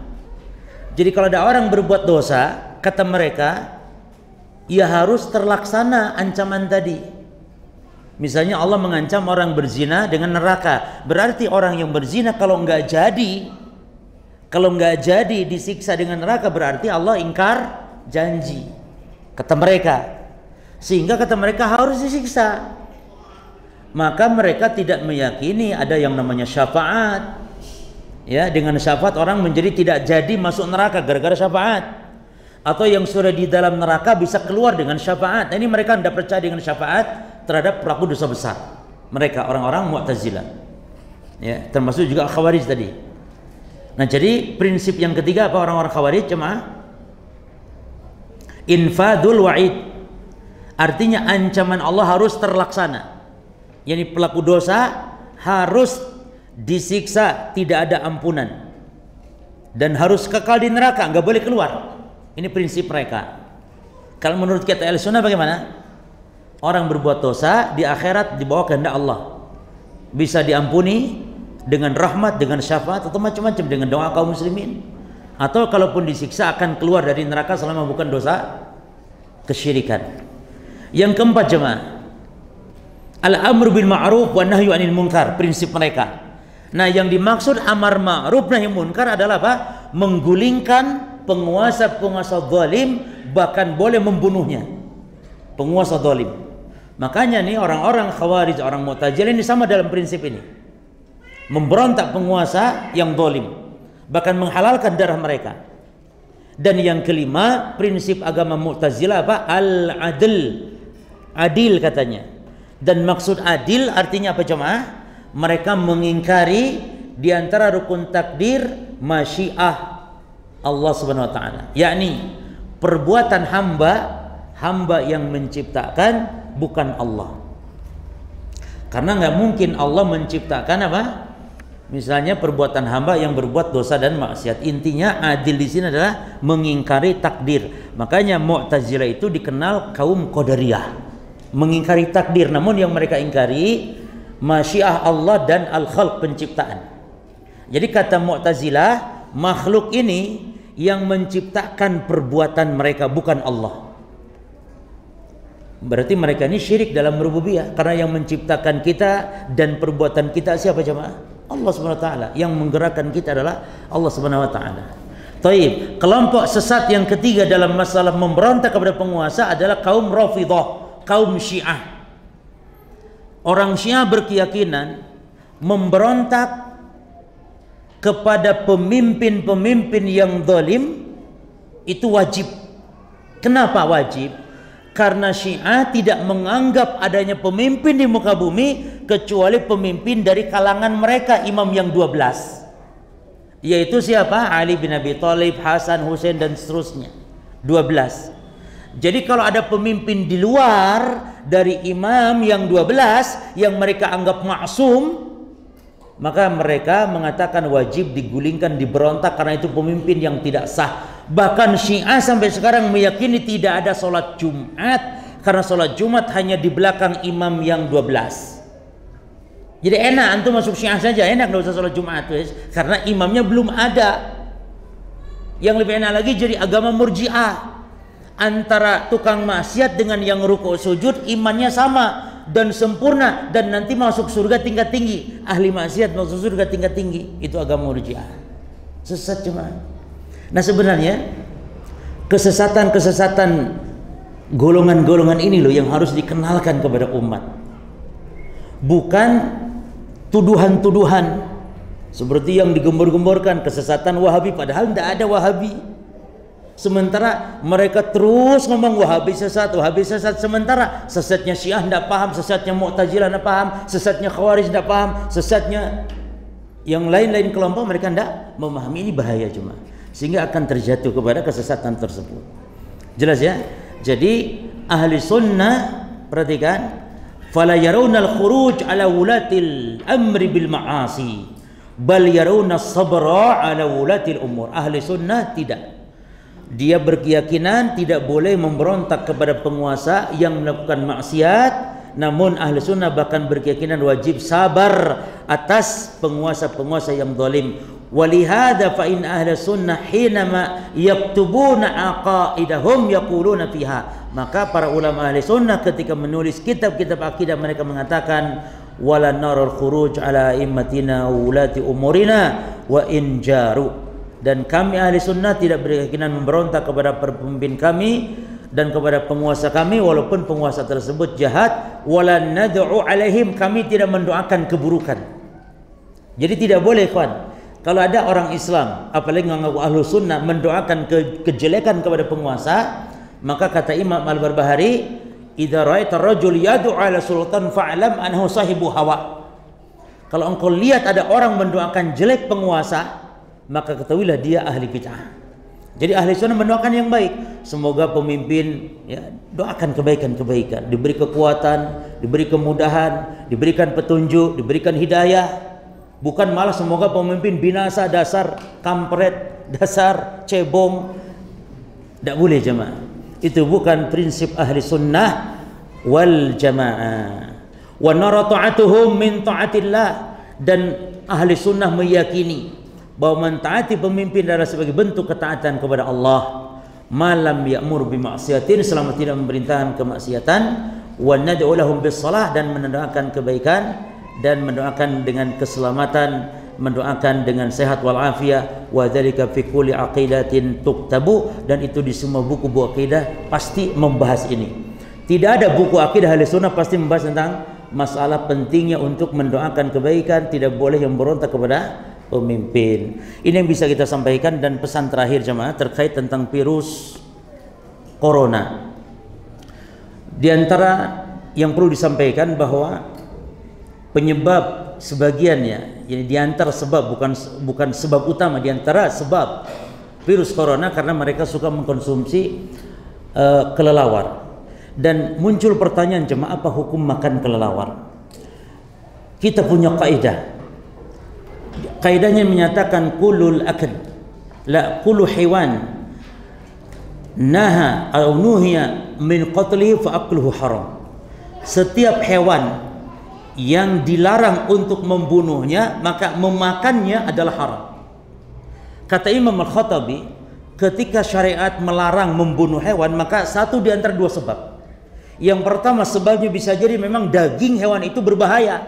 Jadi kalau ada orang berbuat dosa, kata mereka, ya harus terlaksana ancaman tadi. Misalnya Allah mengancam orang berzina dengan neraka, berarti orang yang berzina kalau nggak jadi disiksa dengan neraka, berarti Allah ingkar janji, kata mereka. Sehingga kata mereka harus disiksa. Maka mereka tidak meyakini ada yang namanya syafaat. Ya, dengan syafaat orang menjadi tidak jadi masuk neraka gara-gara syafaat. Atau yang sudah di dalam neraka bisa keluar dengan syafaat. Ini mereka tidak percaya dengan syafaat terhadap pelaku dosa besar. Mereka orang-orang Mu'tazilah. Ya, termasuk juga Khawarij tadi. Nah, jadi prinsip yang ketiga apa orang-orang Khawarij, jemaah? Infadul wa'id. Artinya ancaman Allah harus terlaksana. Yani pelaku dosa harus disiksa, tidak ada ampunan, dan harus kekal di neraka, nggak boleh keluar. Ini prinsip mereka. Kalau menurut kita Ahlussunnah bagaimana? Orang berbuat dosa di akhirat di bawah kehendak Allah, bisa diampuni dengan rahmat, dengan syafaat, atau macam-macam dengan doa kaum muslimin. Atau kalaupun disiksa akan keluar dari neraka selama bukan dosa kesyirikan. Yang keempat, jemaah, al-amru bil ma'ruf wa nahyu 'anil munkar, prinsip mereka. Nah, yang dimaksud amar ma'ruf nahi munkar adalah apa? Menggulingkan penguasa-penguasa zalim bahkan boleh membunuhnya. Penguasa zalim. Makanya nih orang-orang Khawarij, orang Mu'tazilah ini sama dalam prinsip ini. Memberontak penguasa yang zalim, bahkan menghalalkan darah mereka. Dan yang kelima, prinsip agama Mu'tazilah apa? Al-adl. Adil katanya. Dan maksud adil artinya apa jemaah? Mereka mengingkari di antara rukun takdir masyiah Allah Subhanahu wa taala, yakni perbuatan hamba yang menciptakan, bukan Allah. Karena nggak mungkin Allah menciptakan apa? Misalnya perbuatan hamba yang berbuat dosa dan maksiat. Intinya adil di sini adalah mengingkari takdir. Makanya Mu'tazilah itu dikenal kaum Qadariyah, mengingkari takdir. Namun yang mereka ingkari masyiah Allah dan al-khalq, penciptaan. Jadi kata Mu'tazilah, makhluk ini yang menciptakan perbuatan mereka, bukan Allah. Berarti mereka ini syirik dalam rububiyah, karena yang menciptakan kita dan perbuatan kita siapa jemaah? Allah Subhanahu wa taala. Yang menggerakkan kita adalah Allah Subhanahu wa taala. Taib, kelompok sesat yang ketiga dalam masalah memberontak kepada penguasa adalah kaum Rafidhah, kaum Syiah. Orang Syiah berkeyakinan memberontak kepada pemimpin-pemimpin yang zalim itu wajib. Kenapa wajib? Karena Syiah tidak menganggap adanya pemimpin di muka bumi kecuali pemimpin dari kalangan mereka, imam yang 12. Yaitu siapa? Ali bin Abi Thalib, Hasan, Husain dan seterusnya. 12. Jadi kalau ada pemimpin di luar dari imam yang 12 yang mereka anggap maksum, maka mereka mengatakan wajib digulingkan, diberontak karena itu pemimpin yang tidak sah. Bahkan Syiah sampai sekarang meyakini tidak ada sholat Jumat, karena sholat Jumat hanya di belakang imam yang 12. Jadi enak antum masuk Syiah saja, enak, nggak usah sholat Jumat, karena imamnya belum ada. Yang lebih enak lagi jadi agama Murji'ah, antara tukang maksiat dengan yang rukuk sujud imannya sama dan sempurna, dan nanti masuk surga tingkat tinggi. Ahli maksiat masuk surga tingkat tinggi, itu agama Murji'ah. Sesat jemaah. Nah sebenarnya kesesatan golongan-golongan ini loh yang harus dikenalkan kepada umat, bukan tuduhan-tuduhan seperti yang digembor-gemborkan kesesatan Wahabi, padahal tidak ada Wahabi. Sementara mereka terus ngomong Wahabi sesat, sementara sesatnya Syiah tidak paham, sesatnya Mu'tazilah tidak paham, sesatnya Khawarij tidak paham, sesatnya yang lain-lain kelompok mereka tidak memahami. Ini bahaya cuma, sehingga akan terjatuh kepada kesesatan tersebut. Jelas ya? Jadi ahli sunnah, perhatikan, fala yarawna al-khuruj ala wulatil amri bil ma'asi bal yarawna as-sabra ala wulatil umur. Ahli sunnah tidak. Dia berkeyakinan tidak boleh memberontak kepada penguasa yang melakukan maksiat, namun ahli sunnah bahkan berkeyakinan wajib sabar atas penguasa-penguasa yang zalim. Walihada fa in ahli sunnah hinama yaktubuna aqaidahum yaquluna fiha. Maka para ulama ahli sunnah ketika menulis kitab-kitab akidah mereka mengatakan wala naral khuruj ala immatina ulati umurina wa in jaru. Dan kami ahli sunnah tidak berkeyakinan memberontak kepada pemimpin kami dan kepada penguasa kami walaupun penguasa tersebut jahat. Wala nad'u alaihim, kami tidak mendoakan keburukan. Jadi tidak boleh kawan, kalau ada orang Islam apalagi mengaku ahlu sunnah mendoakan kejelekan kepada penguasa, maka kata Imam Al-Barbahari, idza ra'aita ar-rajul yad'u 'ala sultan fa'lam annahu sahibu hawa. Kalau engkau lihat ada orang mendoakan jelek penguasa, maka ketahuilah dia ahli bid'ah. Jadi ahli sunnah mendoakan yang baik. Semoga pemimpin ya, doakan kebaikan-kebaikan, diberi kekuatan, diberi kemudahan, diberikan petunjuk, diberikan hidayah. Bukan malah semoga pemimpin binasa, dasar kampret, dasar cebong. Tidak boleh jemaah. Itu bukan prinsip ahli sunnah wal jamaah. Wa nara ta'atuhum min ta'atillah. Dan ahli sunnah meyakini bahwa mentaati pemimpin adalah sebagai bentuk ketaatan kepada Allah. Malam ya'mur bima'siyatin, selama tidak memerintahkan kemaksiatan. Wa nad'u lahum bis salah, dan mendoakan kebaikan dan mendoakan dengan keselamatan mendoakan dengan sehat walafiat, wa dzalika fi kulli aqidatin tuktabu, dan itu di semua buku-buku akidah pasti membahas ini. Tidak ada buku akidah ahli sunnah pasti membahas tentang masalah pentingnya untuk mendoakan kebaikan, tidak boleh yang berontak kepada pemimpin. Ini yang bisa kita sampaikan. Dan pesan terakhir jemaah terkait tentang virus corona. Di antara yang perlu disampaikan bahwa penyebab sebagiannya, jadi di antara sebab, bukan sebab utama, di antara sebab virus corona karena mereka suka mengkonsumsi kelelawar. Dan muncul pertanyaan jemaah, apa hukum makan kelelawar? Kita punya kaidah. Kaidahnya menyatakan kulul akad la kullu hewan naha atau nuhiya min qatlihi fa akluhu haram. Setiap hewan yang dilarang untuk membunuhnya maka memakannya adalah haram. Kata Imam Al-Khattabi, ketika syariat melarang membunuh hewan maka satu di antara dua sebab. Yang pertama, sebabnya bisa jadi memang daging hewan itu berbahaya,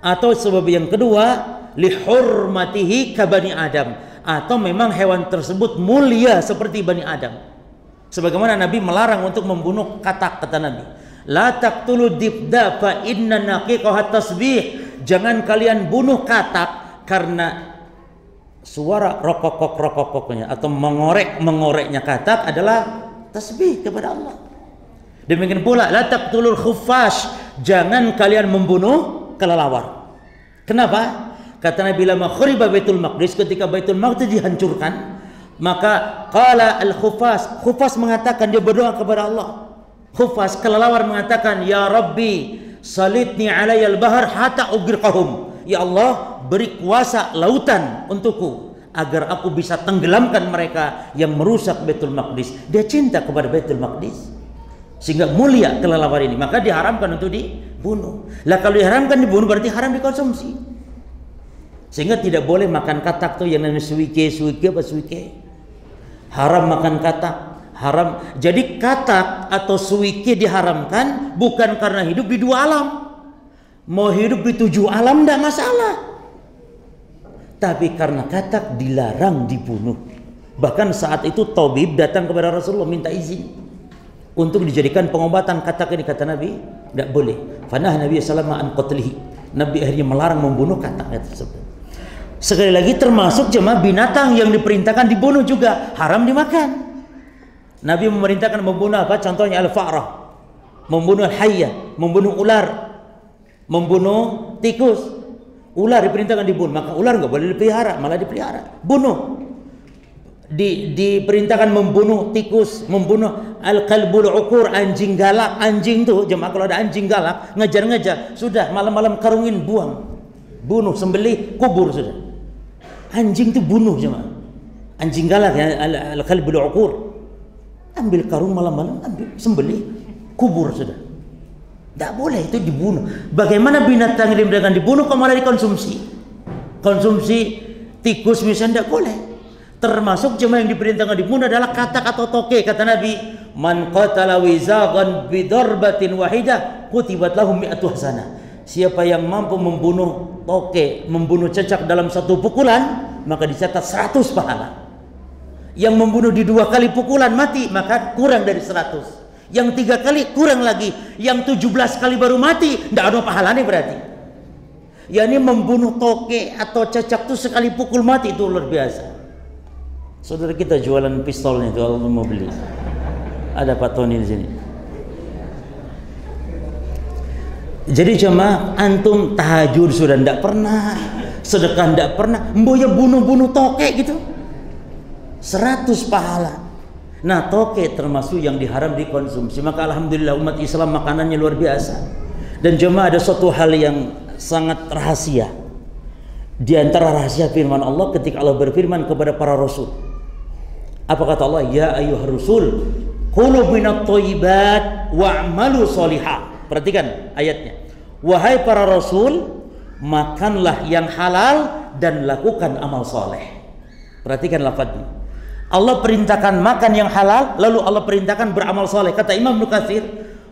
atau sebab yang kedua lihurmatihi kabani Adam, atau memang hewan tersebut mulia seperti Bani Adam. Sebagaimana Nabi melarang untuk membunuh katak, kata Nabi, la taqtulu dibda fa inna naqiqaha tasbih. Jangan kalian bunuh katak karena suara rokok-rokoknya atau mengoreknya katak adalah tasbih kepada Allah. Demikian pula la taqtulul khuffash, jangan kalian membunuh kelelawar. Kenapa? Kata Nabi, lama khuriba Baitul Maqdis, ketika Baitul Maqdis dihancurkan, maka qala al-khuffas, Khuffas mengatakan, dia berdoa kepada Allah. Khuffas, kelelawar, mengatakan, ya Rabbi salitni alayal bahar hatta ugriqahum. Ya Allah, beri kuasa lautan untukku agar aku bisa tenggelamkan mereka yang merusak Baitul Maqdis. Dia cinta kepada Baitul Maqdis sehingga mulia kelelawar ini, maka diharamkan untuk dibunuh. Lah kalau diharamkan dibunuh berarti haram dikonsumsi. Sehingga tidak boleh makan katak tuh yang namanya suike. Haram makan katak, haram. Jadi katak atau suike diharamkan bukan karena hidup di dua alam. Mau hidup di 7 alam tidak masalah. Tapi karena katak dilarang dibunuh. Bahkan saat itu tabib datang kepada Rasulullah minta izin untuk dijadikan pengobatan katak ini, kata Nabi, tidak boleh. Fanah Nabi sallallahu alaihi wasallam an qatlihi. Nabi akhirnya melarang membunuh katak tersebut. Sekali lagi termasuk jemaah binatang yang diperintahkan dibunuh juga haram dimakan. Nabi memerintahkan membunuh apa? Contohnya al-fa'rah, membunuh al-hayyah, membunuh ular, membunuh tikus. Ular diperintahkan dibunuh, maka ular nggak boleh dipelihara, malah dipelihara. Bunuh. Diperintahkan membunuh tikus, membunuh al-qalbul uqur, anjing galak. Anjing tuh jemaah kalau ada anjing galak ngejar-ngejar, sudah malam-malam karungin, buang. Bunuh, sembelih, kubur sudah. Anjing itu bunuh jemaah. Anjing galak ya, al-qalbul uqur. Ambil karung malam-malam, ambil sembelih, kubur sudah. Tidak boleh itu dibunuh. Bagaimana binatang yang diperintahkan dibunuh kok malah dikonsumsi? Konsumsi tikus misalnya tidak boleh. Termasuk jemaah yang diperintahkan dibunuh adalah katak atau toke. Kata Nabi, man qatala wizaqan bidarbatin wahidah kutibat lahu mi'atu hasanah. Siapa yang mampu membunuh toke, membunuh cecak dalam satu pukulan, maka dicatat 100 pahala. Yang membunuh di 2 kali pukulan mati, maka kurang dari 100. Yang 3 kali kurang lagi. Yang 17 kali baru mati, tidak ada pahalanya berarti. Yani membunuh toke atau cecak itu sekali pukul mati itu luar biasa. Saudara kita jualan pistolnya itu, kalau mau beli, ada Pak Tony di sini. Jadi jemaah, antum tahajud sudah tidak pernah, sedekah tidak pernah, mboya bunuh-bunuh toke gitu, 100 pahala. Nah, toke termasuk yang diharam dikonsumsi. Maka alhamdulillah umat Islam makanannya luar biasa. Dan jemaah, ada suatu hal yang sangat rahasia. Di antara rahasia firman Allah ketika Allah berfirman kepada para rasul. Apa kata Allah? Ya ayyuhar rusul, qulu minat thayyibat wa'malu sholihah. Perhatikan ayatnya. Wahai para rasul, makanlah yang halal dan lakukan amal soleh. Perhatikan lafadznya. Allah perintahkan makan yang halal, lalu Allah perintahkan beramal soleh. Kata Imam Ibnu Katsir,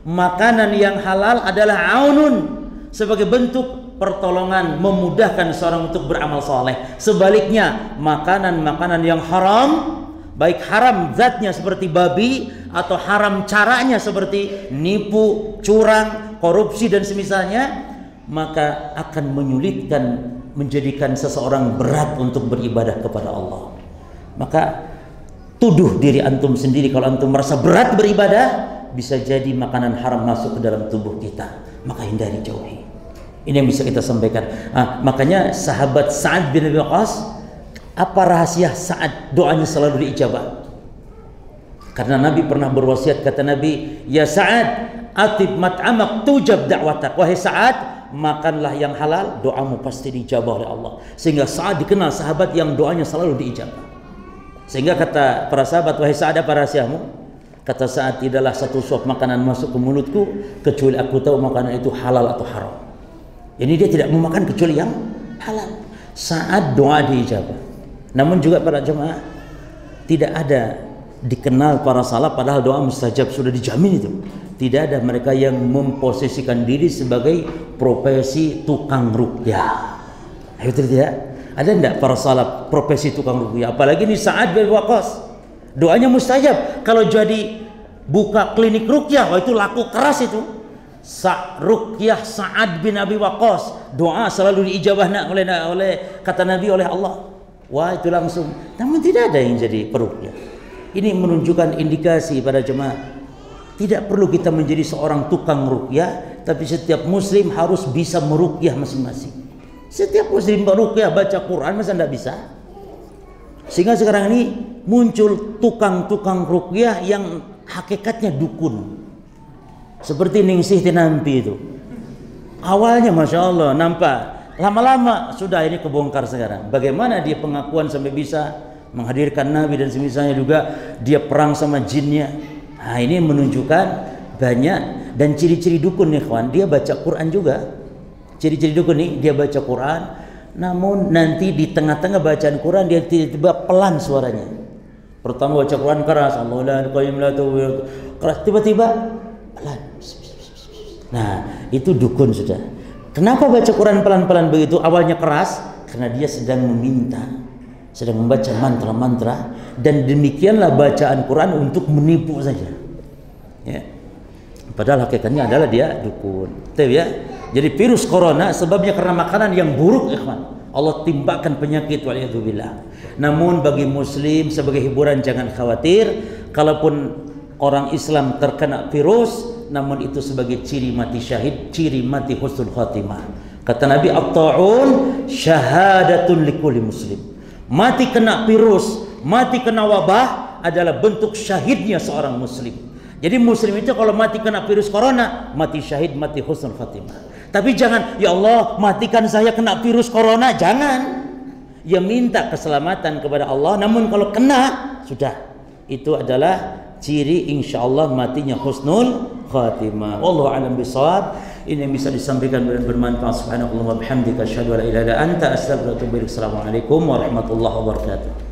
makanan yang halal adalah aunun, sebagai bentuk pertolongan, memudahkan seorang untuk beramal soleh. Sebaliknya, makanan-makanan yang haram, baik haram zatnya seperti babi atau haram caranya seperti nipu, curang, korupsi dan semisalnya, maka akan menyulitkan, menjadikan seseorang berat untuk beribadah kepada Allah. Maka tuduh diri antum sendiri kalau antum merasa berat beribadah, bisa jadi makanan haram masuk ke dalam tubuh kita, maka hindari, jauhi. Ini yang bisa kita sampaikan. Makanya sahabat Sa'ad bin Abi Waqqas, apa rahasia Sa'ad doanya selalu diijabah? Karena Nabi pernah berwasiat, kata Nabi, ya Sa'ad, atib mat'amak tujab da'watak. Wahai Sa'ad, makanlah yang halal, doamu pasti diijabah oleh Allah. Sehingga Sa'ad dikenal sahabat yang doanya selalu diijabah. Sehingga kata para sahabat, wahai Sa'ad, apa rahasiamu? Kata Sa'ad, tidaklah satu suap makanan masuk ke mulutku kecuali aku tahu makanan itu halal atau haram. Jadi dia tidak mau makan kecuali yang halal. Sa'ad doa diijabah. Namun juga para jemaah, tidak ada dikenal para salaf padahal doa mustajab sudah dijamin itu. Tidak ada mereka yang memposisikan diri sebagai profesi tukang ruqyah. Ayo tidak? Ada enggak para salaf profesi tukang ruqyah? Apalagi ini Sa'ad bin Waqqas. Doanya mustajab. Kalau jadi buka klinik ruqyah, wah itu laku keras itu. Ruqyah Sa'ad bin Abi Waqqas, doa selalu diijabah oleh kata Nabi oleh Allah. Wah itu langsung. Namun tidak ada yang jadi peruqyah. Ini menunjukkan indikasi pada jemaah, tidak perlu kita menjadi seorang tukang ruqyah, tapi setiap muslim harus bisa meruqyah masing-masing. Setiap muslim meruqyah, baca Quran, masa tidak bisa? Sehingga sekarang ini muncul tukang-tukang ruqyah yang hakikatnya dukun, seperti Ningsih Tinampi itu. Awalnya Masya Allah nampak, lama-lama sudah ini kebongkar sekarang. Bagaimana dia pengakuan sampai bisa menghadirkan Nabi dan semisalnya, juga dia perang sama jinnya. Nah ini menunjukkan banyak. Dan ciri-ciri dukun nih kawan, dia baca Quran juga. Ciri-ciri dukun nih, dia baca Quran, namun nanti di tengah-tengah bacaan Quran dia tiba-tiba pelan suaranya. Pertama baca Quran keras, keras, tiba-tiba pelan. Nah itu dukun sudah. Kenapa baca Quran pelan-pelan begitu? Awalnya keras karena dia sedang meminta, sedang membaca mantra-mantra, dan demikianlah bacaan Quran untuk menipu saja. Ya. Padahal hakikatnya adalah dia dukun. Tahu ya? Jadi virus corona sebabnya karena makanan yang buruk, ikhwan. Allah timpakan penyakit, waliyadzubillah. Namun bagi muslim sebagai hiburan jangan khawatir. Kalaupun orang Islam terkena virus, namun itu sebagai ciri mati syahid, ciri mati husnul khatimah. Kata Nabi, at-ta'un syahadatun likulli muslim. Mati kena virus, mati kena wabah adalah bentuk syahidnya seorang muslim. Jadi muslim itu kalau mati kena virus corona, mati syahid, mati husnul khatimah. Tapi jangan, ya Allah matikan saya kena virus corona, jangan. Ya minta keselamatan kepada Allah. Namun kalau kena, sudah, itu adalah ciri insyaallah matinya husnul khatimah. Wallahu a'lam bishawab. Ini yang bisa disampaikan dan bermanfaat. Subhanallah wa bihamdika asyhadu an la ilaha illa anta astaghfiruka wa atubu ilaik. Assalamualaikum warahmatullahi wabarakatuh.